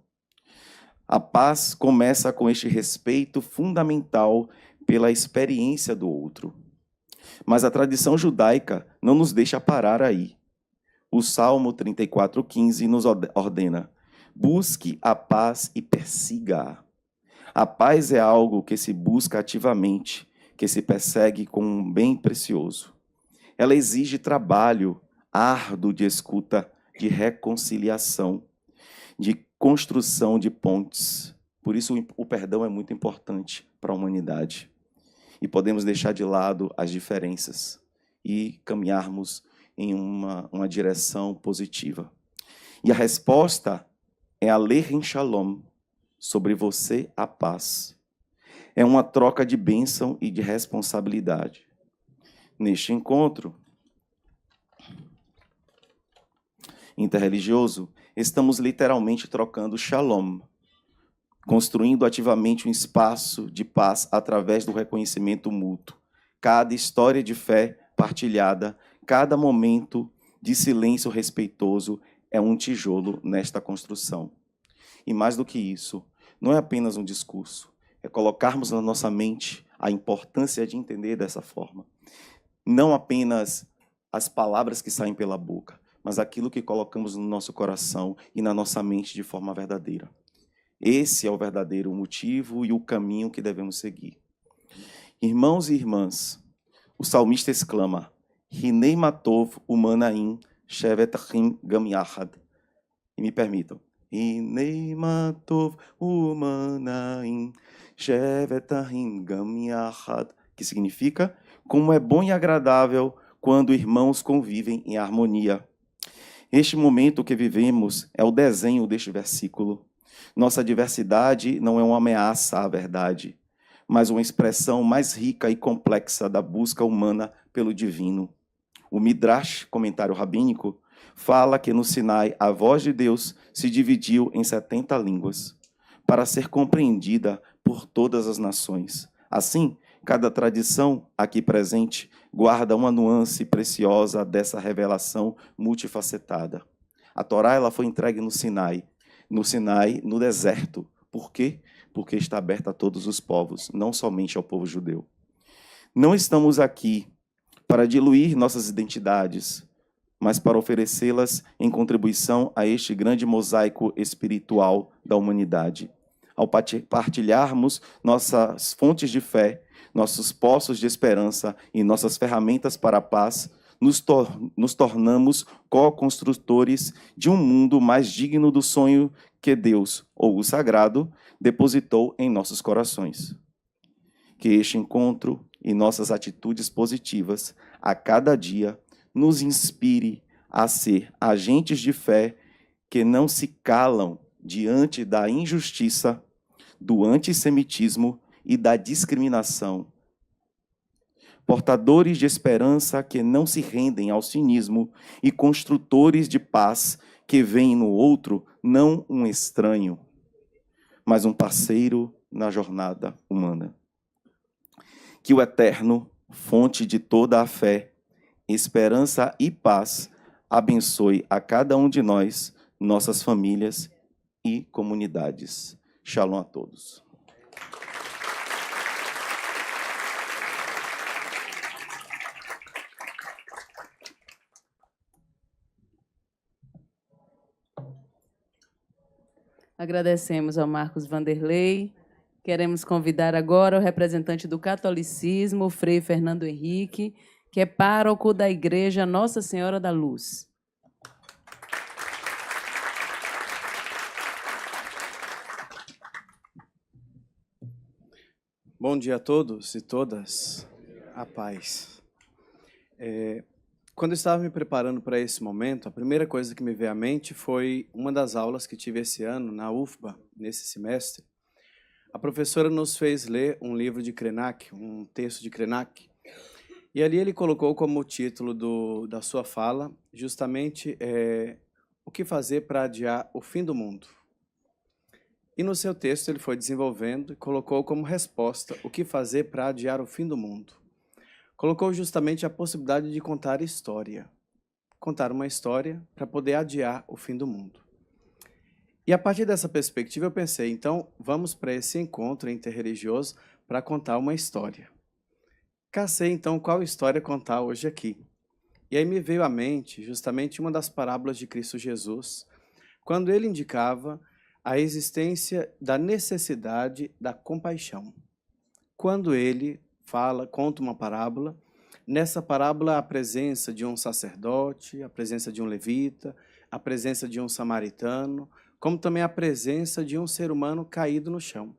A paz começa com este respeito fundamental pela experiência do outro. Mas a tradição judaica não nos deixa parar aí. O Salmo 34:15 nos ordena: busque a paz e persiga-a. A paz é algo que se busca ativamente, que se persegue com um bem precioso. Ela exige trabalho árduo de escuta, de reconciliação, de construção de pontes. Por isso o perdão é muito importante para a humanidade. E podemos deixar de lado as diferenças e caminharmos em uma direção positiva. E a resposta é a Aleichem Shalom, sobre você a paz. É uma troca de bênção e de responsabilidade. Neste encontro interreligioso, estamos literalmente trocando Shalom, construindo ativamente um espaço de paz através do reconhecimento mútuo. Cada história de fé partilhada, cada momento de silêncio respeitoso é um tijolo nesta construção. E mais do que isso, não é apenas um discurso, é colocarmos na nossa mente a importância de entender dessa forma. Não apenas as palavras que saem pela boca, mas aquilo que colocamos no nosso coração e na nossa mente de forma verdadeira. Esse é o verdadeiro motivo e o caminho que devemos seguir. Irmãos e irmãs, o salmista exclama: Hinei matov umanaim shevet achim gam yachad. E me permitam. Hinei matov umanaim shevet achim gam yachad. Que significa: como é bom e agradável quando irmãos convivem em harmonia. Este momento que vivemos é o desenho deste versículo. Nossa diversidade não é uma ameaça à verdade, mas uma expressão mais rica e complexa da busca humana pelo divino. O Midrash, comentário rabínico, fala que no Sinai a voz de Deus se dividiu em 70 línguas, para ser compreendida por todas as nações. Assim, cada tradição aqui presente guarda uma nuance preciosa dessa revelação multifacetada. A Torá ela foi entregue no Sinai, no deserto. Por quê? Porque está aberta a todos os povos, não somente ao povo judeu. Não estamos aqui para diluir nossas identidades, mas para oferecê-las em contribuição a este grande mosaico espiritual da humanidade. Ao partilharmos nossas fontes de fé, nossos poços de esperança e nossas ferramentas para a paz, nos tornamos co-construtores de um mundo mais digno do sonho que Deus, ou o sagrado, depositou em nossos corações. Que este encontro e nossas atitudes positivas a cada dia nos inspire a ser agentes de fé que não se calam diante da injustiça, do antissemitismo e da discriminação. Portadores de esperança que não se rendem ao cinismo e construtores de paz que veem no outro não um estranho, mas um parceiro na jornada humana. Que o Eterno, fonte de toda a fé, esperança e paz, abençoe a cada um de nós, nossas famílias e comunidades. Shalom a todos. Agradecemos ao Marcos Vanderlei. Queremos convidar agora o representante do catolicismo, o Frei Fernando Henrique, que é pároco da Igreja Nossa Senhora da Luz. Bom dia a todos e todas, a paz. Quando eu estava me preparando para esse momento, a primeira coisa que me veio à mente foi uma das aulas que tive esse ano na UFBA, nesse semestre. A professora nos fez ler um livro de Krenak, um texto de Krenak, e ali ele colocou como título da sua fala justamente o que fazer para adiar o fim do mundo. E no seu texto ele foi desenvolvendo e colocou como resposta o que fazer para adiar o fim do mundo. Colocou justamente a possibilidade de contar história. Contar uma história para poder adiar o fim do mundo. E a partir dessa perspectiva eu pensei, então vamos para esse encontro interreligioso para contar uma história. Cacei então qual história contar hoje aqui. E aí me veio à mente justamente uma das parábolas de Cristo Jesus, quando ele indicava a existência da necessidade da compaixão. Quando ele conta uma parábola, nessa parábola a presença de um sacerdote, a presença de um levita, a presença de um samaritano, como também a presença de um ser humano caído no chão.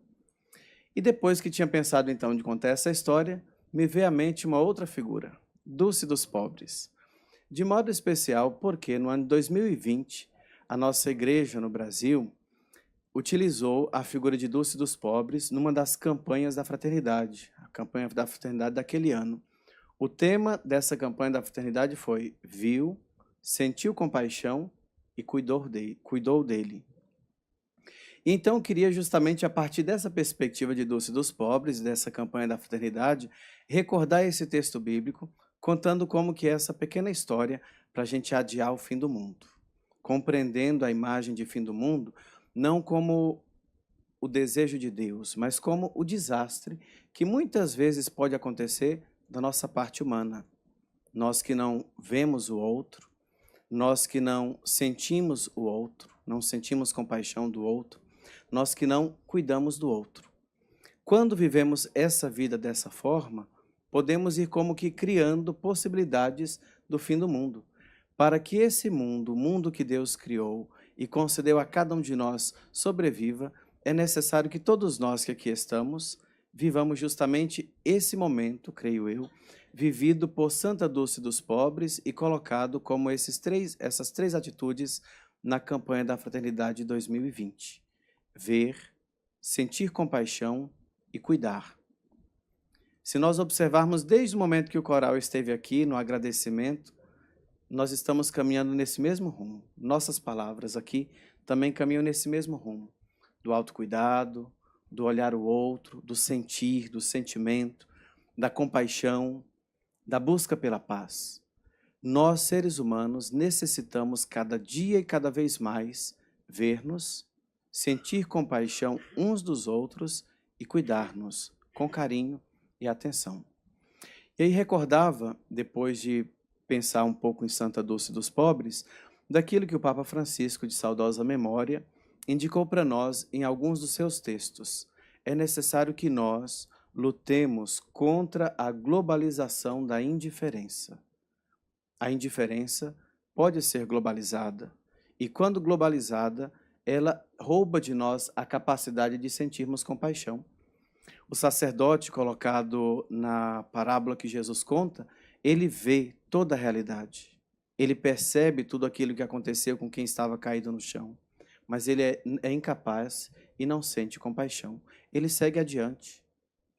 E depois que tinha pensado então de contar essa história, me veio à mente uma outra figura, Dulce dos Pobres. De modo especial porque no ano de 2020, a nossa igreja no Brasil utilizou a figura de Dulce dos Pobres numa das campanhas da fraternidade, a campanha da fraternidade daquele ano. O tema dessa campanha da fraternidade foi viu, sentiu compaixão e cuidou dele. Então, eu queria justamente, a partir dessa perspectiva de Dulce dos Pobres, dessa campanha da fraternidade, recordar esse texto bíblico, contando como que é essa pequena história para a gente adiar o fim do mundo. Compreendendo a imagem de fim do mundo, não como o desejo de Deus, mas como o desastre que muitas vezes pode acontecer da nossa parte humana. Nós que não vemos o outro, nós que não sentimos o outro, não sentimos compaixão do outro, nós que não cuidamos do outro. Quando vivemos essa vida dessa forma, podemos ir como que criando possibilidades do fim do mundo, para que esse mundo, o mundo que Deus criou e concedeu a cada um de nós sobreviva, é necessário que todos nós que aqui estamos vivamos justamente esse momento, creio eu, vivido por Santa Dulce dos Pobres e colocado como essas três atitudes na campanha da Fraternidade 2020. Ver, sentir compaixão e cuidar. Se nós observarmos desde o momento que o coral esteve aqui, no agradecimento, nós estamos caminhando nesse mesmo rumo. Nossas palavras aqui também caminham nesse mesmo rumo, do autocuidado, do olhar o outro, do sentir, do sentimento, da compaixão, da busca pela paz. Nós, seres humanos, necessitamos cada dia e cada vez mais ver-nos, sentir compaixão uns dos outros e cuidar-nos com carinho e atenção. E aí recordava, depois de pensar um pouco em Santa Dulce dos Pobres, daquilo que o Papa Francisco, de saudosa memória, indicou para nós em alguns dos seus textos. É necessário que nós lutemos contra a globalização da indiferença. A indiferença pode ser globalizada, e quando globalizada, ela rouba de nós a capacidade de sentirmos compaixão. O sacerdote colocado na parábola que Jesus conta, ele vê toda a realidade. Ele percebe tudo aquilo que aconteceu com quem estava caído no chão, mas ele é incapaz e não sente compaixão. Ele segue adiante.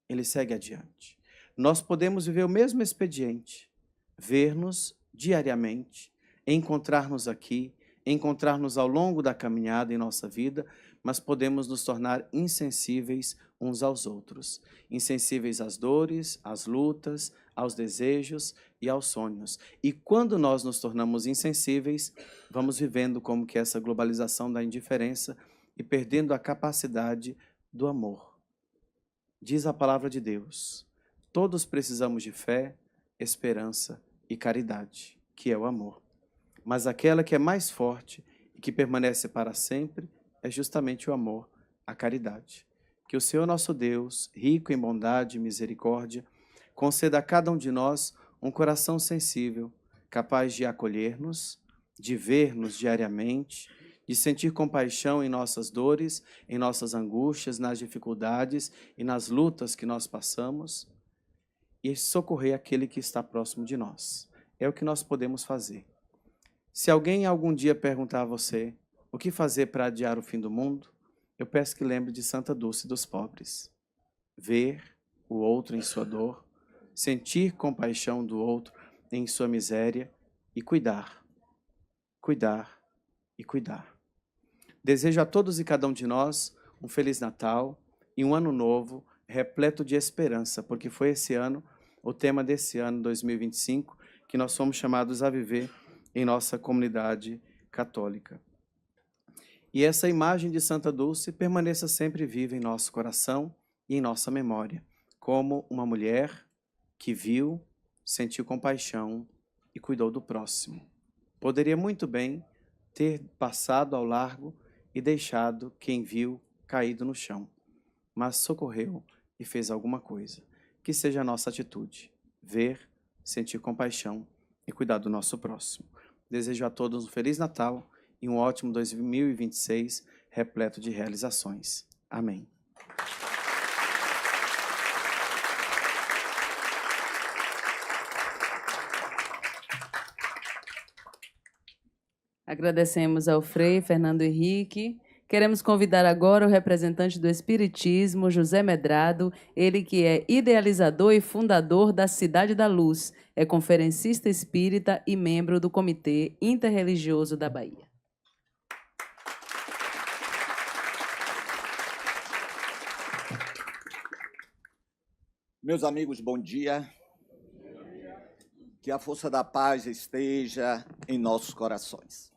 Ele segue adiante. Nós podemos viver o mesmo expediente, ver-nos diariamente, encontrar-nos aqui, encontrar-nos ao longo da caminhada em nossa vida, mas podemos nos tornar insensíveis uns aos outros, insensíveis às dores, às lutas, aos desejos e aos sonhos. E quando nós nos tornamos insensíveis, vamos vivendo como que essa globalização da indiferença e perdendo a capacidade do amor. Diz a palavra de Deus: todos precisamos de fé, esperança e caridade, que é o amor. Mas aquela que é mais forte e que permanece para sempre é justamente o amor, a caridade. Que o Senhor nosso Deus, rico em bondade e misericórdia, conceda a cada um de nós um coração sensível, capaz de acolher-nos, de ver-nos diariamente, de sentir compaixão em nossas dores, em nossas angústias, nas dificuldades e nas lutas que nós passamos, e socorrer aquele que está próximo de nós. É o que nós podemos fazer. Se alguém algum dia perguntar a você o que fazer para adiar o fim do mundo, eu peço que lembre de Santa Dulce dos Pobres. Ver o outro em sua dor, sentir compaixão do outro em sua miséria e cuidar, cuidar e cuidar. Desejo a todos e cada um de nós um Feliz Natal e um Ano Novo repleto de esperança, porque foi esse ano, o tema desse ano, 2025, que nós somos chamados a viver em nossa comunidade católica. E essa imagem de Santa Dulce permaneça sempre viva em nosso coração e em nossa memória, como uma mulher que viu, sentiu compaixão e cuidou do próximo. Poderia muito bem ter passado ao largo e deixado quem viu caído no chão, mas socorreu e fez alguma coisa. Que seja a nossa atitude: ver, sentir compaixão e cuidar do nosso próximo. Desejo a todos um Feliz Natal e um ótimo 2026, repleto de realizações. Amém. Agradecemos ao Frei Fernando Henrique. Queremos convidar agora o representante do Espiritismo, José Medrado, ele que é idealizador e fundador da Cidade da Luz, é conferencista espírita e membro do Comitê Interreligioso da Bahia. Meus amigos, bom dia. Que a força da paz esteja em nossos corações.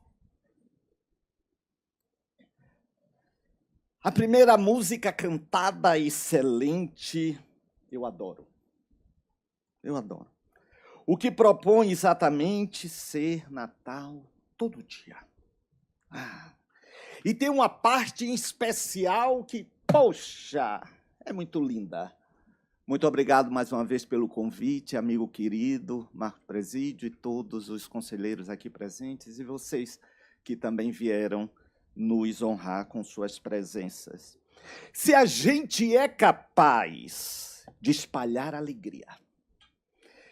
A primeira música cantada excelente, eu adoro. Eu adoro. O que propõe exatamente ser Natal todo dia. E tem uma parte em especial que, poxa, é muito linda. Muito obrigado mais uma vez pelo convite, amigo querido, Marco Presídio e todos os conselheiros aqui presentes e vocês que também vieram nos honrar com suas presenças. Se a gente é capaz de espalhar alegria,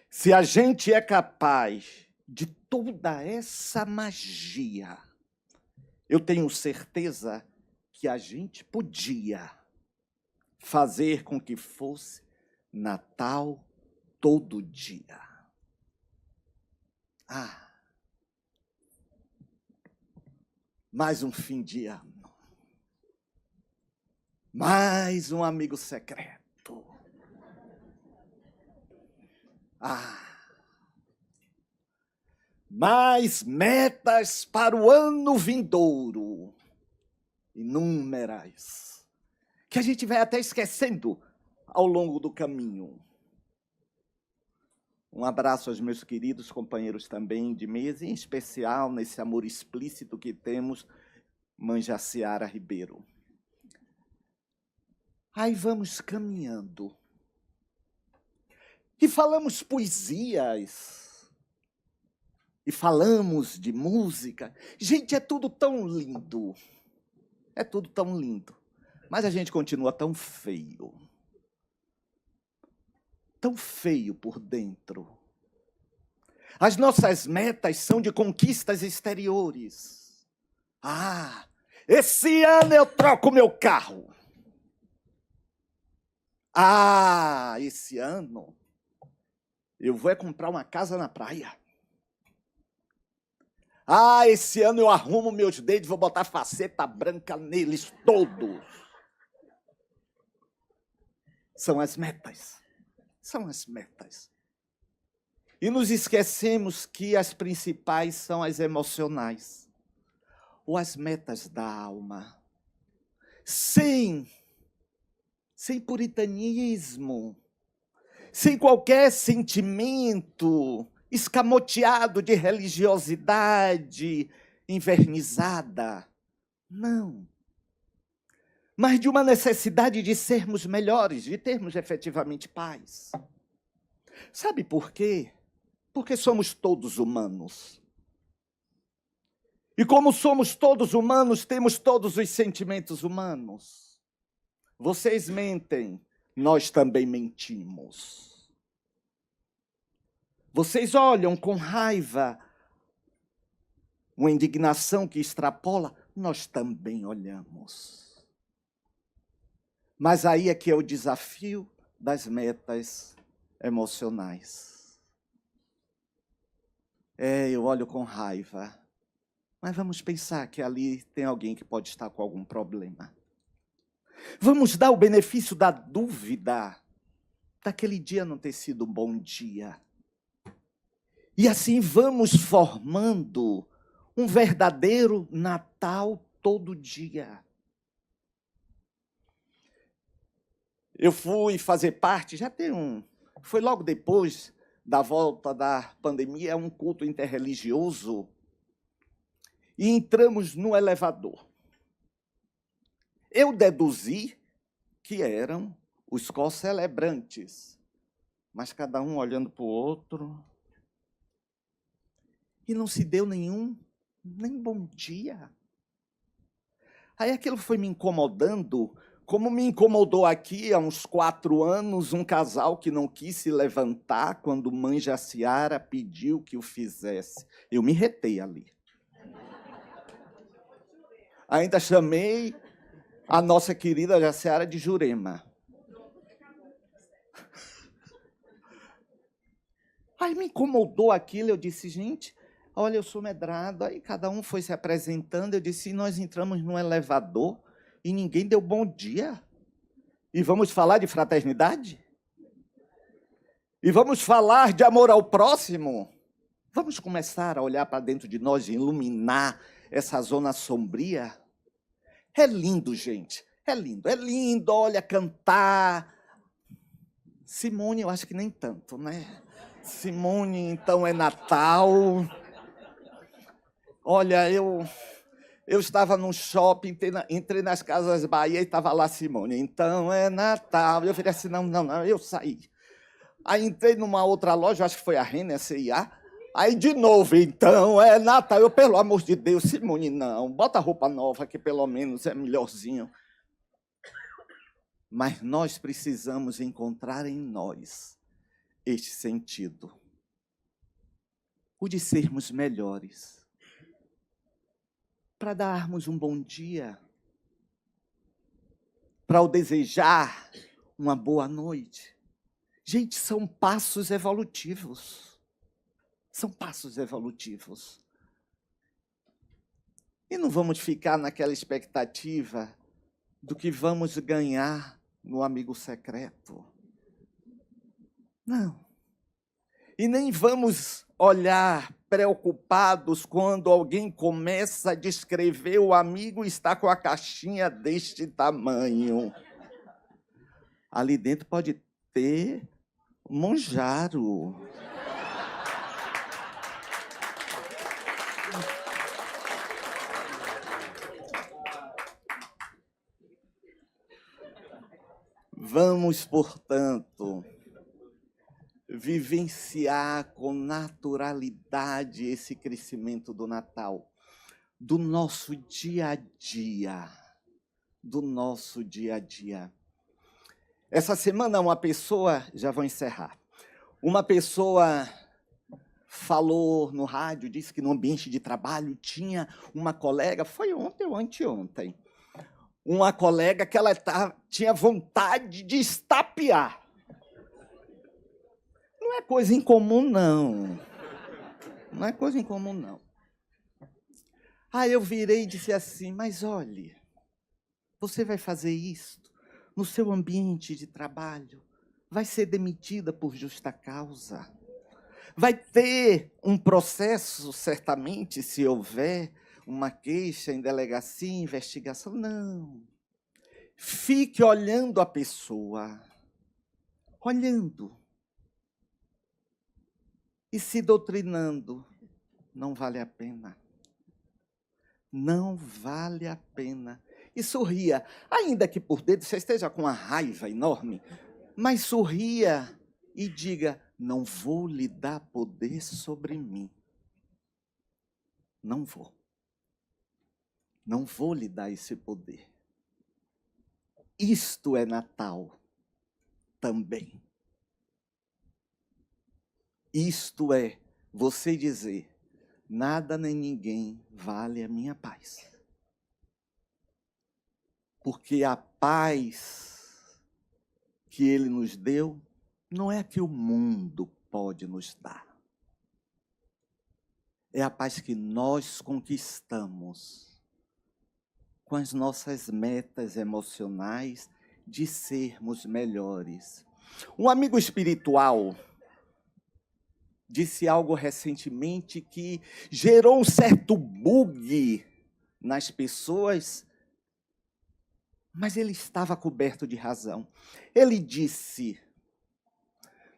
se a gente é capaz de toda essa magia, eu tenho certeza que a gente podia fazer com que fosse Natal todo dia. Mais um fim de ano. Mais um amigo secreto. Mais metas para o ano vindouro. Inúmeras. Que a gente vai até esquecendo ao longo do caminho. Um abraço aos meus queridos companheiros também de mesa, em especial nesse amor explícito que temos, mãe Jaciara Ribeiro. Aí vamos caminhando. E falamos poesias. E falamos de música. Gente, é tudo tão lindo. É tudo tão lindo. Mas a gente continua tão feio. Tão feio por dentro. As nossas metas são de conquistas exteriores. Esse ano eu troco meu carro. Esse ano eu vou comprar uma casa na praia. Esse ano eu arrumo meus dedos, vou botar faceta branca neles todos. São as metas. São as metas. E nos esquecemos que as principais são as emocionais. Ou as metas da alma. Sem puritanismo. Sem qualquer sentimento escamoteado de religiosidade invernizada. Não. Mas de uma necessidade de sermos melhores, de termos efetivamente paz. Sabe por quê? Porque somos todos humanos. E como somos todos humanos, temos todos os sentimentos humanos. Vocês mentem, nós também mentimos. Vocês olham com raiva, uma indignação que extrapola, nós também olhamos. Mas aí é que é o desafio das metas emocionais. Eu olho com raiva, mas vamos pensar que ali tem alguém que pode estar com algum problema. Vamos dar o benefício da dúvida daquele dia não ter sido um bom dia. E assim vamos formando um verdadeiro Natal todo dia. Eu fui fazer parte, foi logo depois da volta da pandemia, um culto interreligioso, e entramos no elevador. Eu deduzi que eram os co-celebrantes, mas cada um olhando para o outro, e não se deu nem bom dia. Aí aquilo foi me incomodando, como me incomodou aqui há uns 4 anos, um casal que não quis se levantar quando mãe Jaciara pediu que o fizesse. Eu me retei ali. Ainda chamei a nossa querida Jaciara de Jurema. Aí me incomodou aquilo, eu disse, gente, olha, eu sou medrado. Aí cada um foi se apresentando, eu disse, nós entramos num elevador e ninguém deu bom dia. E vamos falar de fraternidade? E vamos falar de amor ao próximo? Vamos começar a olhar para dentro de nós e iluminar essa zona sombria? É lindo, gente. É lindo, olha, cantar. Simone, eu acho que nem tanto, né? Simone, então é Natal. Olha, eu estava num shopping, entrei nas Casas Bahia e estava lá Simone. Então é Natal. Eu falei assim, não, eu saí. Aí entrei numa outra loja, acho que foi a Renner, a CIA. Aí de novo, então é Natal. Eu, pelo amor de Deus, Simone, não. Bota roupa nova, que pelo menos é melhorzinho. Mas nós precisamos encontrar em nós este sentido. O de sermos melhores. Para darmos um bom dia, para o desejar uma boa noite, Gente, são passos evolutivos. São passos evolutivos. E não vamos ficar naquela expectativa do que vamos ganhar no amigo secreto. Não. E nem vamos olhar preocupados quando alguém começa a descrever o amigo e está com a caixinha deste tamanho. Ali dentro pode ter um monjaro. Vamos, portanto, vivenciar com naturalidade esse crescimento do Natal, do nosso dia a dia, do nosso dia a dia. Essa semana uma pessoa, já vou encerrar, uma pessoa falou no rádio, disse que no ambiente de trabalho tinha uma colega, foi ontem ou anteontem, uma colega que ela tinha vontade de estapear. Não é coisa incomum, não. Não é coisa incomum, não. Aí eu virei e disse assim, mas olhe, você vai fazer isso no seu ambiente de trabalho, vai ser demitida por justa causa. Vai ter um processo, certamente, se houver uma queixa em delegacia, investigação. Não. Fique olhando a pessoa. Olhando. E se doutrinando. Não vale a pena. Não vale a pena. E sorria. Ainda que por dentro você esteja com uma raiva enorme, mas sorria e diga, não vou lhe dar poder sobre mim. Não vou. Não vou lhe dar esse poder. Isto é Natal também. Isto é você dizer, nada nem ninguém vale a minha paz. Porque a paz que Ele nos deu não é a que o mundo pode nos dar. É a paz que nós conquistamos com as nossas metas emocionais de sermos melhores. Um amigo espiritual disse algo recentemente que gerou um certo bug nas pessoas, mas ele estava coberto de razão. Ele disse,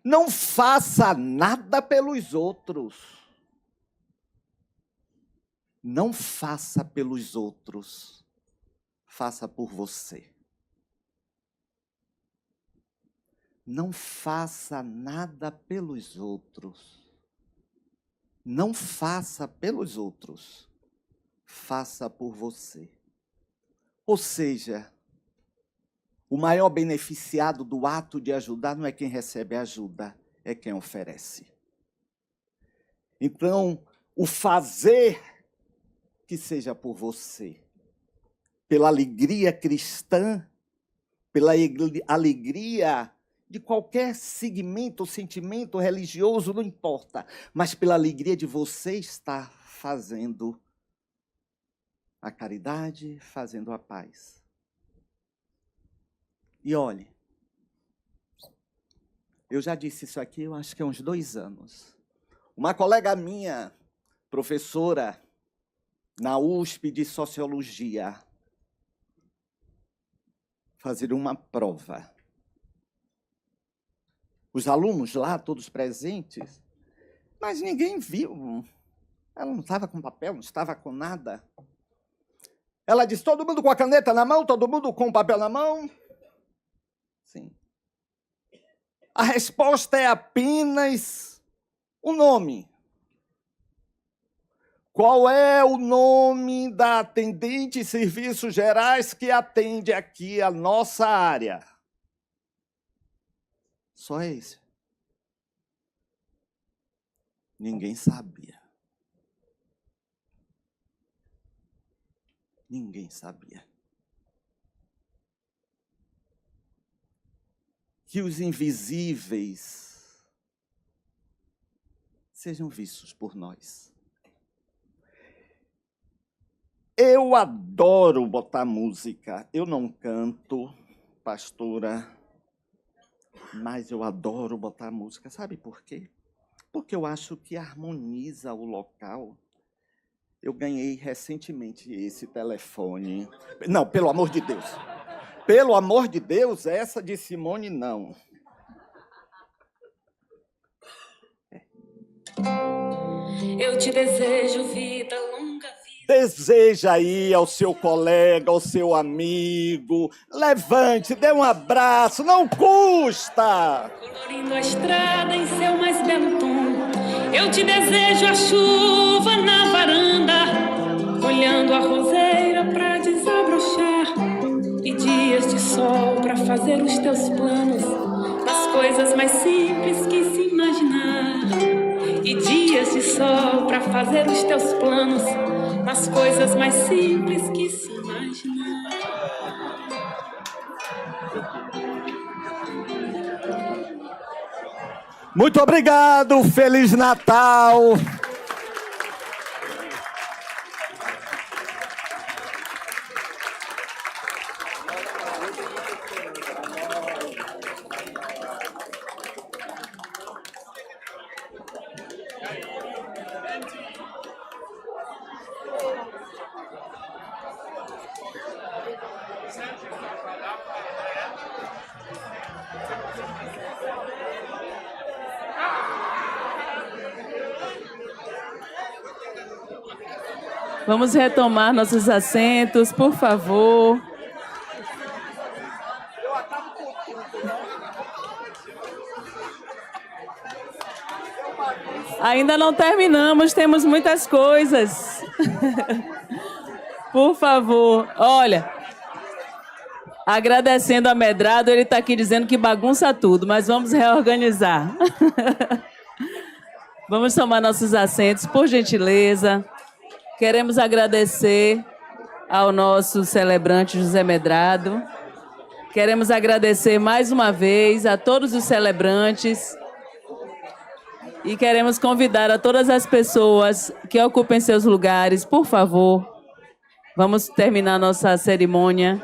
não faça nada pelos outros. Não faça pelos outros. Faça por você. Não faça nada pelos outros. Não faça pelos outros. Faça por você. Ou seja, o maior beneficiado do ato de ajudar não é quem recebe ajuda, é quem oferece. Então, o fazer que seja por você, pela alegria cristã, pela alegria de qualquer segmento ou sentimento religioso, não importa, mas pela alegria de você estar fazendo a caridade, fazendo a paz. E olhe, eu já disse isso aqui, eu acho que há uns 2 anos. Uma colega minha, professora na USP de Sociologia, fazer uma prova. Os alunos lá, todos presentes, mas ninguém viu. Ela não estava com papel, não estava com nada. Ela disse, todo mundo com a caneta na mão, todo mundo com o papel na mão? Sim. A resposta é apenas o nome. Qual é o nome da atendente de serviços gerais que atende aqui a nossa área? Só esse. Ninguém sabia. Ninguém sabia. que os invisíveis sejam vistos por nós. Eu adoro botar música. Eu não canto, pastora, mas eu adoro botar música. Sabe por quê? Porque eu acho que harmoniza o local. Eu ganhei recentemente esse telefone. Não, pelo amor de Deus. Pelo amor de Deus, essa de Simone, não. Eu te desejo vida, longa vida. Deseja aí ao seu colega, ao seu amigo. Levante, dê um abraço, não custa. Colorindo a estrada em seu mais belo tom. Eu te desejo a chuva na varanda, olhando a roseira pra desabrochar. E dias de sol pra fazer os teus planos, nas coisas mais simples que se imaginar. E dias de sol pra fazer os teus planos, nas coisas mais simples que se imaginar. Muito obrigado, Feliz Natal. Vamos retomar nossos assentos, por favor. Ainda não terminamos, temos muitas coisas. Por favor, olha, agradecendo a Medrado, ele está aqui dizendo que bagunça tudo, mas vamos reorganizar. Vamos tomar nossos assentos, por gentileza. Queremos agradecer ao nosso celebrante José Medrado. Queremos agradecer mais uma vez a todos os celebrantes. E queremos convidar a todas as pessoas que ocupem seus lugares, por favor. Vamos terminar nossa cerimônia.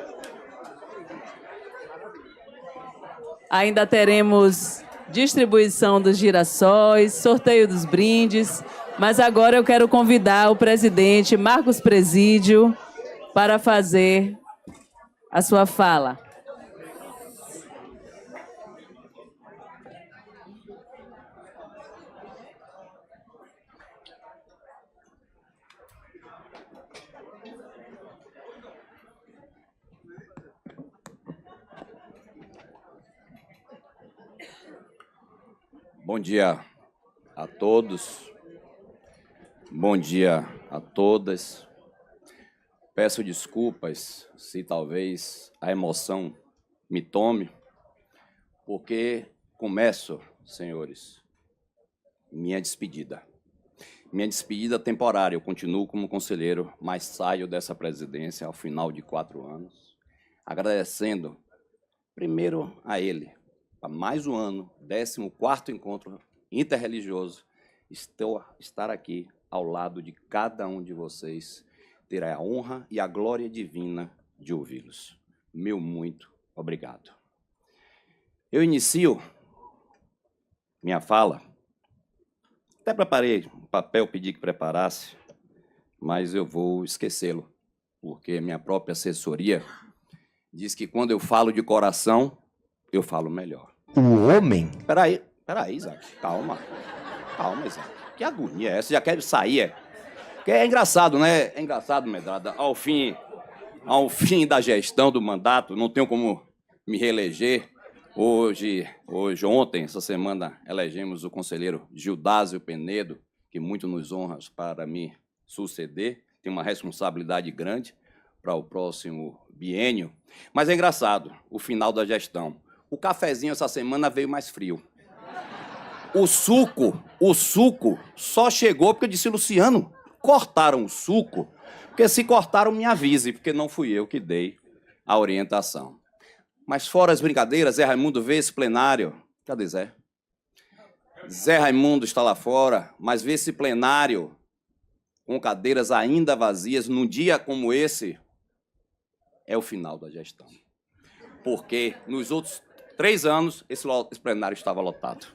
Ainda teremos distribuição dos girassóis, sorteio dos brindes, mas agora eu quero convidar o presidente Marcos Presídio para fazer a sua fala. Bom dia a todos, bom dia a todas. Peço desculpas se talvez a emoção me tome, porque começo, senhores, minha despedida. Minha despedida temporária, eu continuo como conselheiro, mas saio dessa presidência ao final de 4 anos, agradecendo primeiro a ele, para mais um ano, 14º Encontro Interreligioso, estar aqui ao lado de cada um de vocês, ter a honra e a glória divina de ouvi-los. Meu muito obrigado. Eu inicio minha fala, até preparei um papel, pedi que preparasse, mas eu vou esquecê-lo, porque minha própria assessoria diz que quando eu falo de coração, eu falo melhor. O homem? Peraí, Isaac. Calma, Isaac. Que agonia é essa? Já quero sair, é? Porque é engraçado, né? É engraçado, Medrada. Ao fim da gestão do mandato, não tenho como me reeleger. Ontem, essa semana, elegemos o conselheiro Gildásio Penedo, que muito nos honra para me suceder. Tem uma responsabilidade grande para o próximo biênio. Mas é engraçado, o final da gestão. O cafezinho essa semana veio mais frio. O suco só chegou porque eu disse, Luciano, cortaram o suco, porque se cortaram me avise, porque não fui eu que dei a orientação. Mas fora as brincadeiras, Zé Raimundo vê esse plenário. Cadê Zé? Zé Raimundo está lá fora, mas vê esse plenário com cadeiras ainda vazias num dia como esse, é o final da gestão. Porque nos outros 3 anos, esse plenário estava lotado.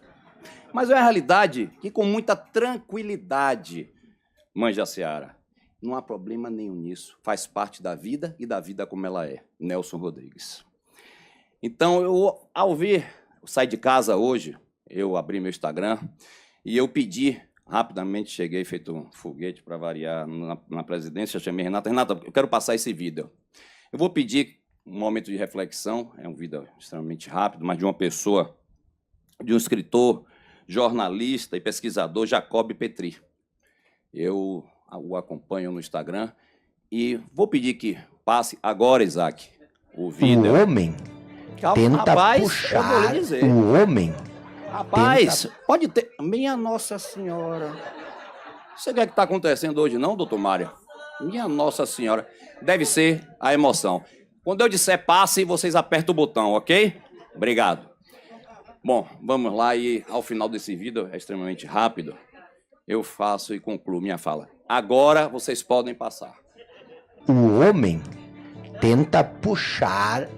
Mas é a realidade que, com muita tranquilidade, Mãe Jaciara, não há problema nenhum nisso. Faz parte da vida e da vida como ela é. Nelson Rodrigues. Então, ao sair de casa hoje, eu abri meu Instagram e eu pedi, rapidamente cheguei, feito um foguete para variar na presidência, chamei Renata. Renata, eu quero passar esse vídeo. Eu vou pedir um momento de reflexão, é um vídeo extremamente rápido, mas de uma pessoa, de um escritor, jornalista e pesquisador, Jacob Petri. Eu o acompanho no Instagram e vou pedir que passe agora, Isaac, o vídeo. O homem tenta rapaz, puxar, eu vou lhe dizer. o homem Rapaz, pode ter... Minha Nossa Senhora. Você vê o que está acontecendo hoje, não, doutor Mário? Minha Nossa Senhora. Deve ser a emoção. Quando eu disser passe, vocês apertam o botão, ok? Obrigado. Bom, vamos lá e ao final desse vídeo, é extremamente rápido, eu faço e concluo minha fala. Agora vocês podem passar. O homem tenta puxar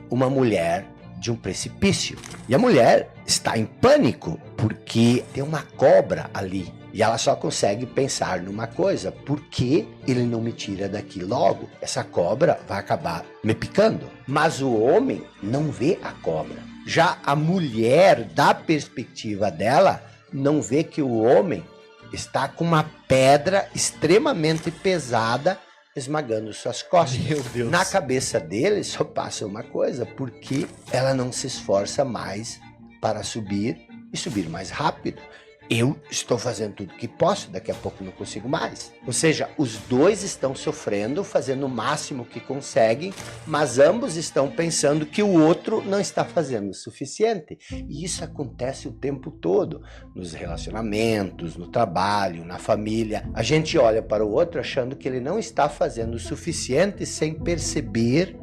uma mulher de um precipício. E a mulher está em pânico porque tem uma cobra ali. E ela só consegue pensar numa coisa: por que ele não me tira daqui logo? Essa cobra vai acabar me picando. Mas o homem não vê a cobra. Já a mulher, da perspectiva dela, não vê que o homem está com uma pedra extremamente pesada esmagando suas costas. Meu Deus. Na cabeça dele só passa uma coisa: porque ela não se esforça mais para subir e subir mais rápido. Eu estou fazendo tudo que posso, daqui a pouco não consigo mais. Ou seja, os dois estão sofrendo, fazendo o máximo que conseguem, mas ambos estão pensando que o outro não está fazendo o suficiente. E isso acontece o tempo todo, nos relacionamentos, no trabalho, na família. A gente olha para o outro achando que ele não está fazendo o suficiente sem perceber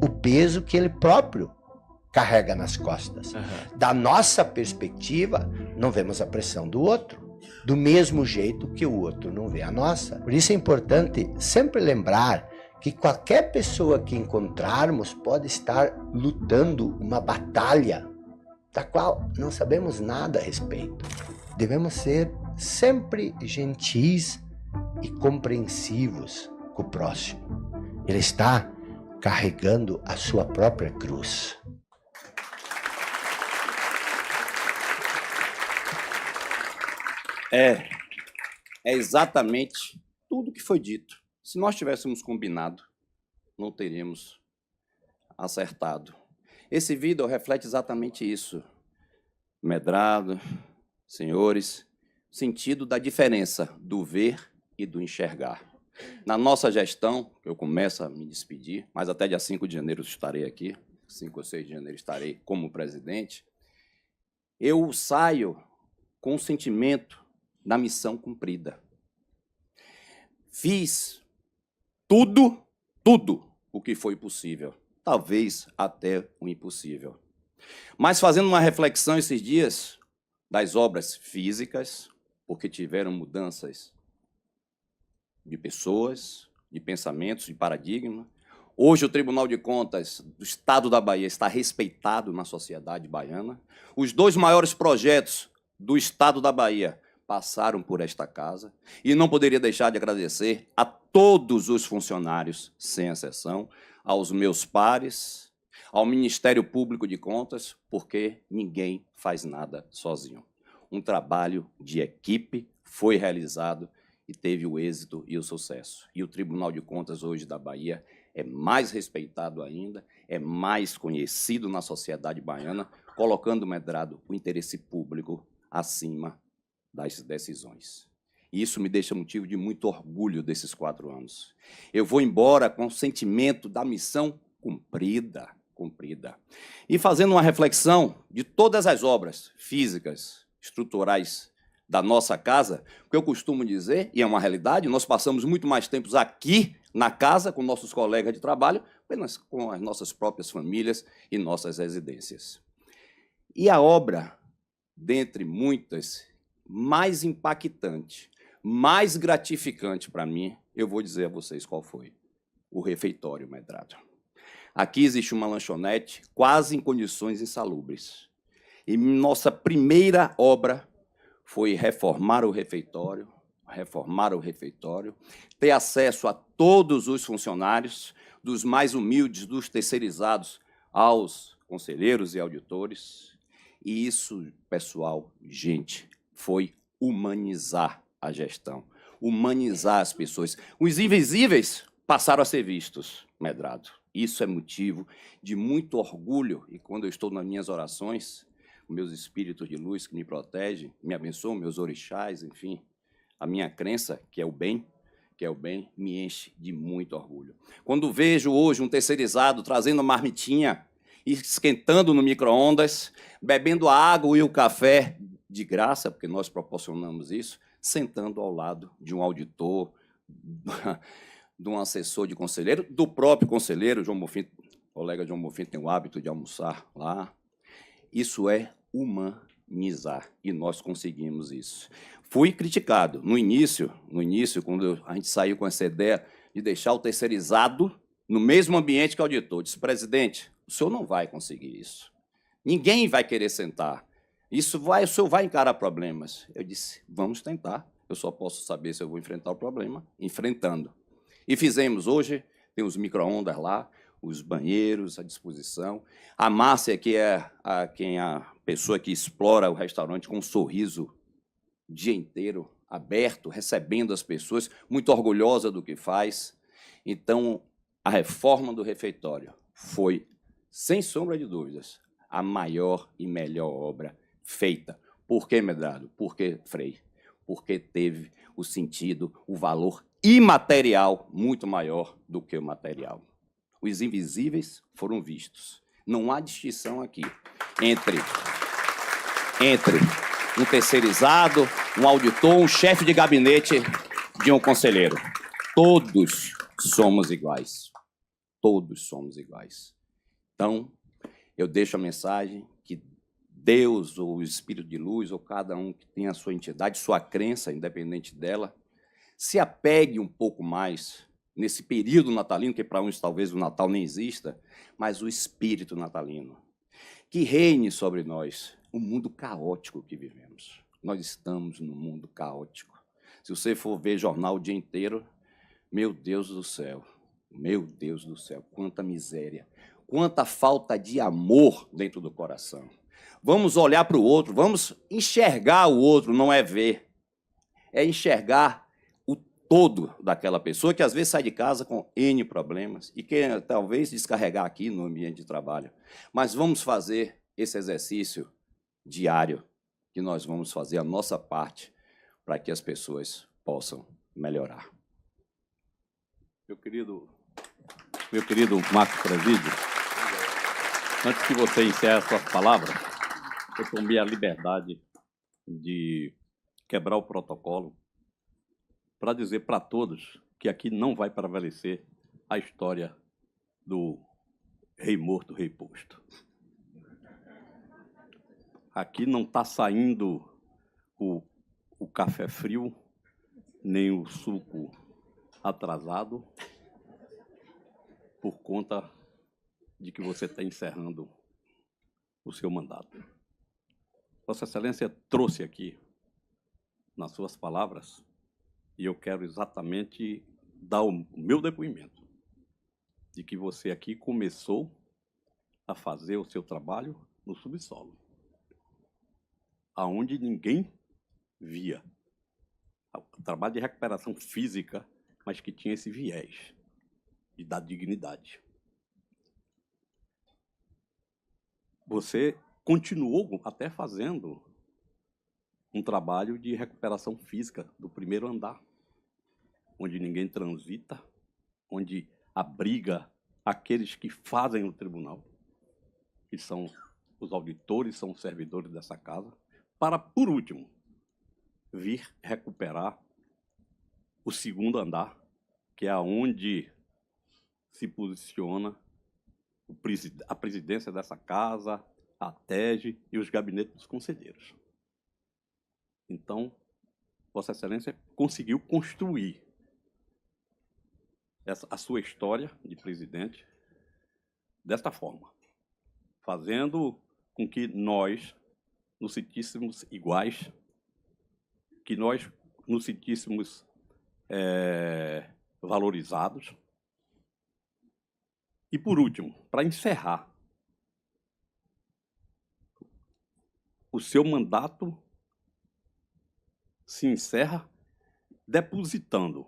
o peso que ele próprio carrega nas costas. Da nossa perspectiva, não vemos a pressão do outro, do mesmo jeito que o outro não vê a nossa. Por isso é importante sempre lembrar que qualquer pessoa que encontrarmos pode estar lutando uma batalha da qual não sabemos nada a respeito. Devemos ser sempre gentis e compreensivos com o próximo. Ele está carregando a sua própria cruz. É exatamente tudo que foi dito. Se nós tivéssemos combinado, não teríamos acertado. Esse vídeo reflete exatamente isso. Medrado, senhores, sentido da diferença do ver e do enxergar. Na nossa gestão, eu começo a me despedir, mas até dia 5 de janeiro estarei aqui, 5 ou 6 de janeiro estarei como presidente, eu saio com o sentimento da missão cumprida. Fiz tudo o que foi possível, talvez até o impossível. Mas fazendo uma reflexão esses dias das obras físicas, porque tiveram mudanças de pessoas, de pensamentos, de paradigma. Hoje o Tribunal de Contas do Estado da Bahia está respeitado na sociedade baiana. Os 2 maiores projetos do Estado da Bahia passaram por esta casa, e não poderia deixar de agradecer a todos os funcionários, sem exceção, aos meus pares, ao Ministério Público de Contas, porque ninguém faz nada sozinho. Um trabalho de equipe foi realizado e teve o êxito e o sucesso. E o Tribunal de Contas hoje da Bahia é mais respeitado ainda, é mais conhecido na sociedade baiana, colocando, Medrado, o interesse público acima das decisões. E isso me deixa motivo de muito orgulho desses 4 anos. Eu vou embora com o sentimento da missão cumprida. E fazendo uma reflexão de todas as obras físicas, estruturais da nossa casa, o que eu costumo dizer, e é uma realidade, nós passamos muito mais tempo aqui na casa, com nossos colegas de trabalho, apenas com as nossas próprias famílias e nossas residências. E a obra, dentre muitas, mais impactante, mais gratificante para mim, eu vou dizer a vocês qual foi. O refeitório Medrado. Aqui existe uma lanchonete quase em condições insalubres. E nossa primeira obra foi reformar o refeitório, ter acesso a todos os funcionários, dos mais humildes, dos terceirizados, aos conselheiros e auditores. E isso, pessoal, gente, foi humanizar a gestão, humanizar as pessoas. Os invisíveis passaram a ser vistos, Medrado. Isso é motivo de muito orgulho, e quando eu estou nas minhas orações, meus espíritos de luz que me protegem, me abençoam, meus orixás, enfim, a minha crença, que é o bem, me enche de muito orgulho. Quando vejo hoje um terceirizado trazendo uma marmitinha, esquentando no micro-ondas, bebendo a água e o café de graça, porque nós proporcionamos isso, sentando ao lado de um auditor, de um assessor de conselheiro, do próprio conselheiro, João Bonfim, colega João Bonfim tem o hábito de almoçar lá. Isso é humanizar, e nós conseguimos isso. Fui criticado no início, quando a gente saiu com essa ideia de deixar o terceirizado no mesmo ambiente que o auditor. Disse, presidente, o senhor não vai conseguir isso. Ninguém vai querer sentar. O senhor vai encarar problemas. Eu disse, vamos tentar. Eu só posso saber se eu vou enfrentar o problema enfrentando. E fizemos. Hoje, tem os micro-ondas lá, os banheiros à disposição. A Márcia, que é a pessoa que explora o restaurante com um sorriso o dia inteiro, aberto, recebendo as pessoas, muito orgulhosa do que faz. Então, a reforma do refeitório foi, sem sombra de dúvidas, a maior e melhor obra feita. Por que, Medrado? Por que, Frei? Porque teve o sentido, o valor imaterial muito maior do que o material. Os invisíveis foram vistos. Não há distinção aqui entre um terceirizado, um auditor, um chefe de gabinete de um conselheiro. Todos somos iguais. Todos somos iguais. Então, eu deixo a mensagem que Deus, ou o Espírito de Luz, ou cada um que tem a sua entidade, sua crença, independente dela, se apegue um pouco mais nesse período natalino, que para uns talvez o Natal nem exista, mas o espírito natalino, que reine sobre nós o mundo caótico que vivemos. Nós estamos num mundo caótico. Se você for ver jornal o dia inteiro, meu Deus do céu, quanta miséria, quanta falta de amor dentro do coração. Vamos olhar para o outro, vamos enxergar o outro, não é ver, é enxergar o todo daquela pessoa que às vezes sai de casa com N problemas e quer talvez descarregar aqui no ambiente de trabalho. Mas vamos fazer esse exercício diário, que nós vamos fazer a nossa parte para que as pessoas possam melhorar. Meu querido Marcos Presídio, antes que você encerre as suas palavras, eu tomei a liberdade de quebrar o protocolo para dizer para todos que aqui não vai prevalecer a história do rei morto, rei posto. Aqui não está saindo o café frio, nem o suco atrasado, por conta de que você está encerrando o seu mandato. Vossa Excelência trouxe aqui, nas suas palavras, e eu quero exatamente dar o meu depoimento, de que você aqui começou a fazer o seu trabalho no subsolo, aonde ninguém via. O trabalho de recuperação física, mas que tinha esse viés de dar dignidade. Você continuou até fazendo um trabalho de recuperação física do primeiro andar, onde ninguém transita, onde abriga aqueles que fazem o tribunal, que são os auditores, são os servidores dessa casa, para, por último, vir recuperar o segundo andar, que é aonde se posiciona a presidência dessa casa, a TEG e os gabinetes dos conselheiros. Então, Vossa Excelência conseguiu construir a sua história de presidente desta forma, fazendo com que nós nos sentíssemos iguais, que nós nos sentíssemos valorizados. E, por último, para encerrar, o seu mandato se encerra depositando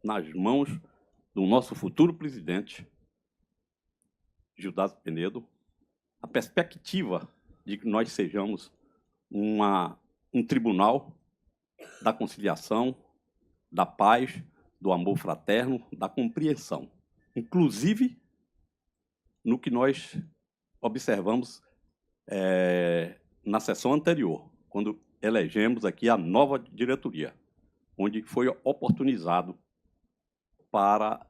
nas mãos do nosso futuro presidente, Gildas Penedo, a perspectiva de que nós sejamos um tribunal da conciliação, da paz, do amor fraterno, da compreensão, inclusive no que nós observamos na sessão anterior, quando elegemos aqui a nova diretoria, onde foi oportunizado para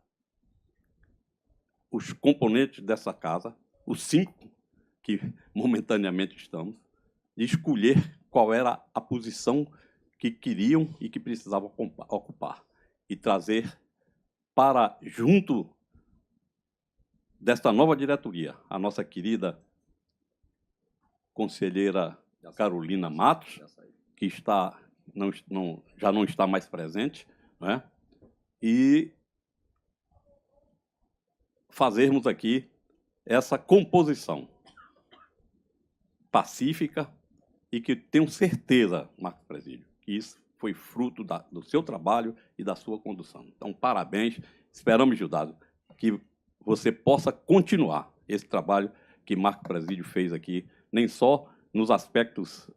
os componentes dessa casa, os 5 que momentaneamente estamos, de escolher qual era a posição que queriam e que precisavam ocupar, e trazer para junto desta nova diretoria a nossa querida conselheira Carolina Matos, que já não está mais presente, né? E fazermos aqui essa composição pacífica e que tenho certeza, Marcos Presídio, que isso foi fruto do seu trabalho e da sua condução. Então, parabéns. Esperamos, Gildas, que você possa continuar esse trabalho que Marcos Presídio fez aqui, nem só nos aspectos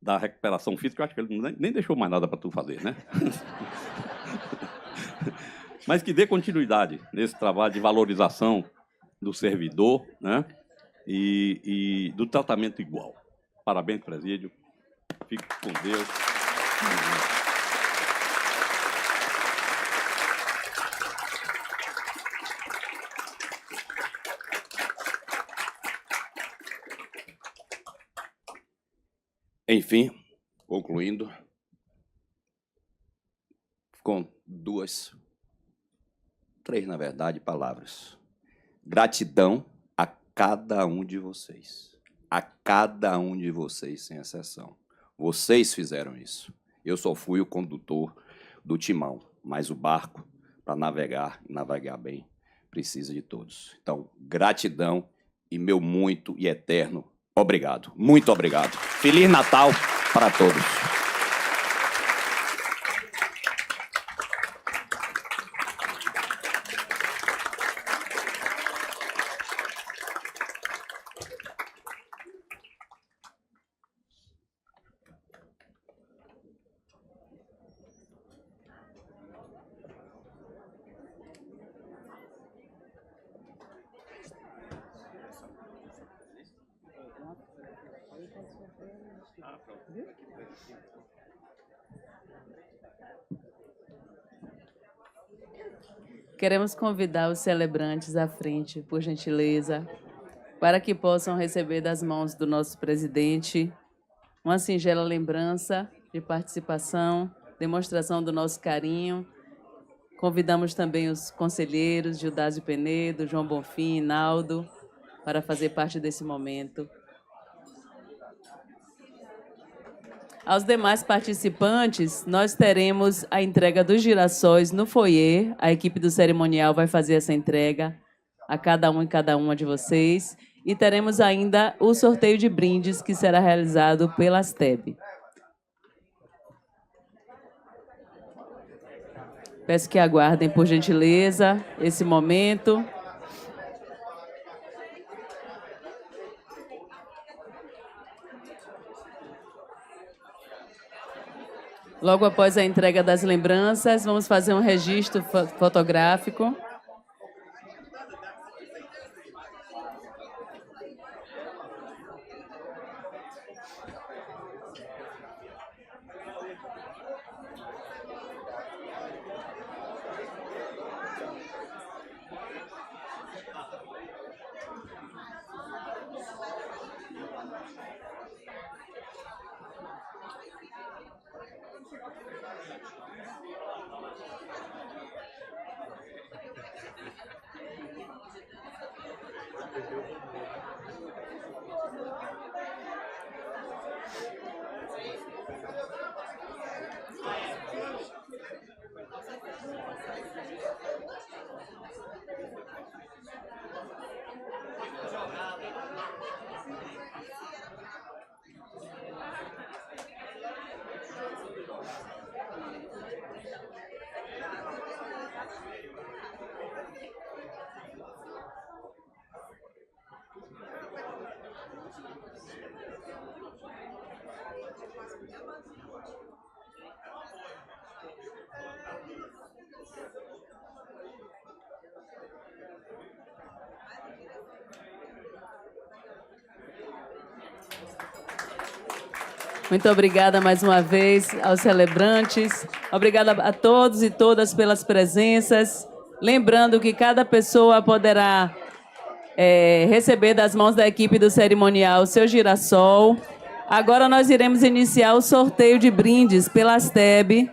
da recuperação física, eu acho que ele nem deixou mais nada para tu fazer, né? Mas que dê continuidade nesse trabalho de valorização do servidor, né? E do tratamento igual. Parabéns, Presídio. Fique com Deus. Enfim, concluindo, com três, na verdade, palavras. Gratidão a cada um de vocês. A cada um de vocês, sem exceção. Vocês fizeram isso. Eu só fui o condutor do timão, mas o barco, para navegar e navegar bem, precisa de todos. Então, gratidão e meu muito e eterno obrigado. Muito obrigado. Feliz Natal para todos. Queremos convidar os celebrantes à frente, por gentileza, para que possam receber das mãos do nosso presidente uma singela lembrança de participação, demonstração do nosso carinho. Convidamos também os conselheiros, Gildásio Penedo, João Bonfim, Naldo, para fazer parte desse momento. Aos demais participantes, nós teremos a entrega dos girassóis no foyer. A equipe do cerimonial vai fazer essa entrega a cada um e cada uma de vocês. E teremos ainda o sorteio de brindes, que será realizado pela ASTEB. Peço que aguardem, por gentileza, esse momento. Logo após a entrega das lembranças, vamos fazer um registro fotográfico. Muito obrigada mais uma vez aos celebrantes. Obrigada a todos e todas pelas presenças. Lembrando que cada pessoa poderá receber das mãos da equipe do cerimonial o seu girassol. Agora nós iremos iniciar o sorteio de brindes pela Asteb.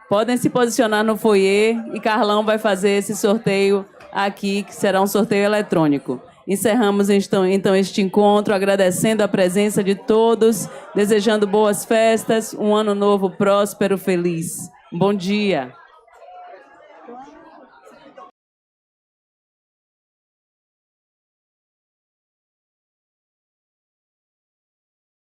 Podem se posicionar no foyer e Carlão vai fazer esse sorteio aqui, que será um sorteio eletrônico. Encerramos então este encontro, agradecendo a presença de todos, desejando boas festas, um ano novo próspero, feliz. Bom dia.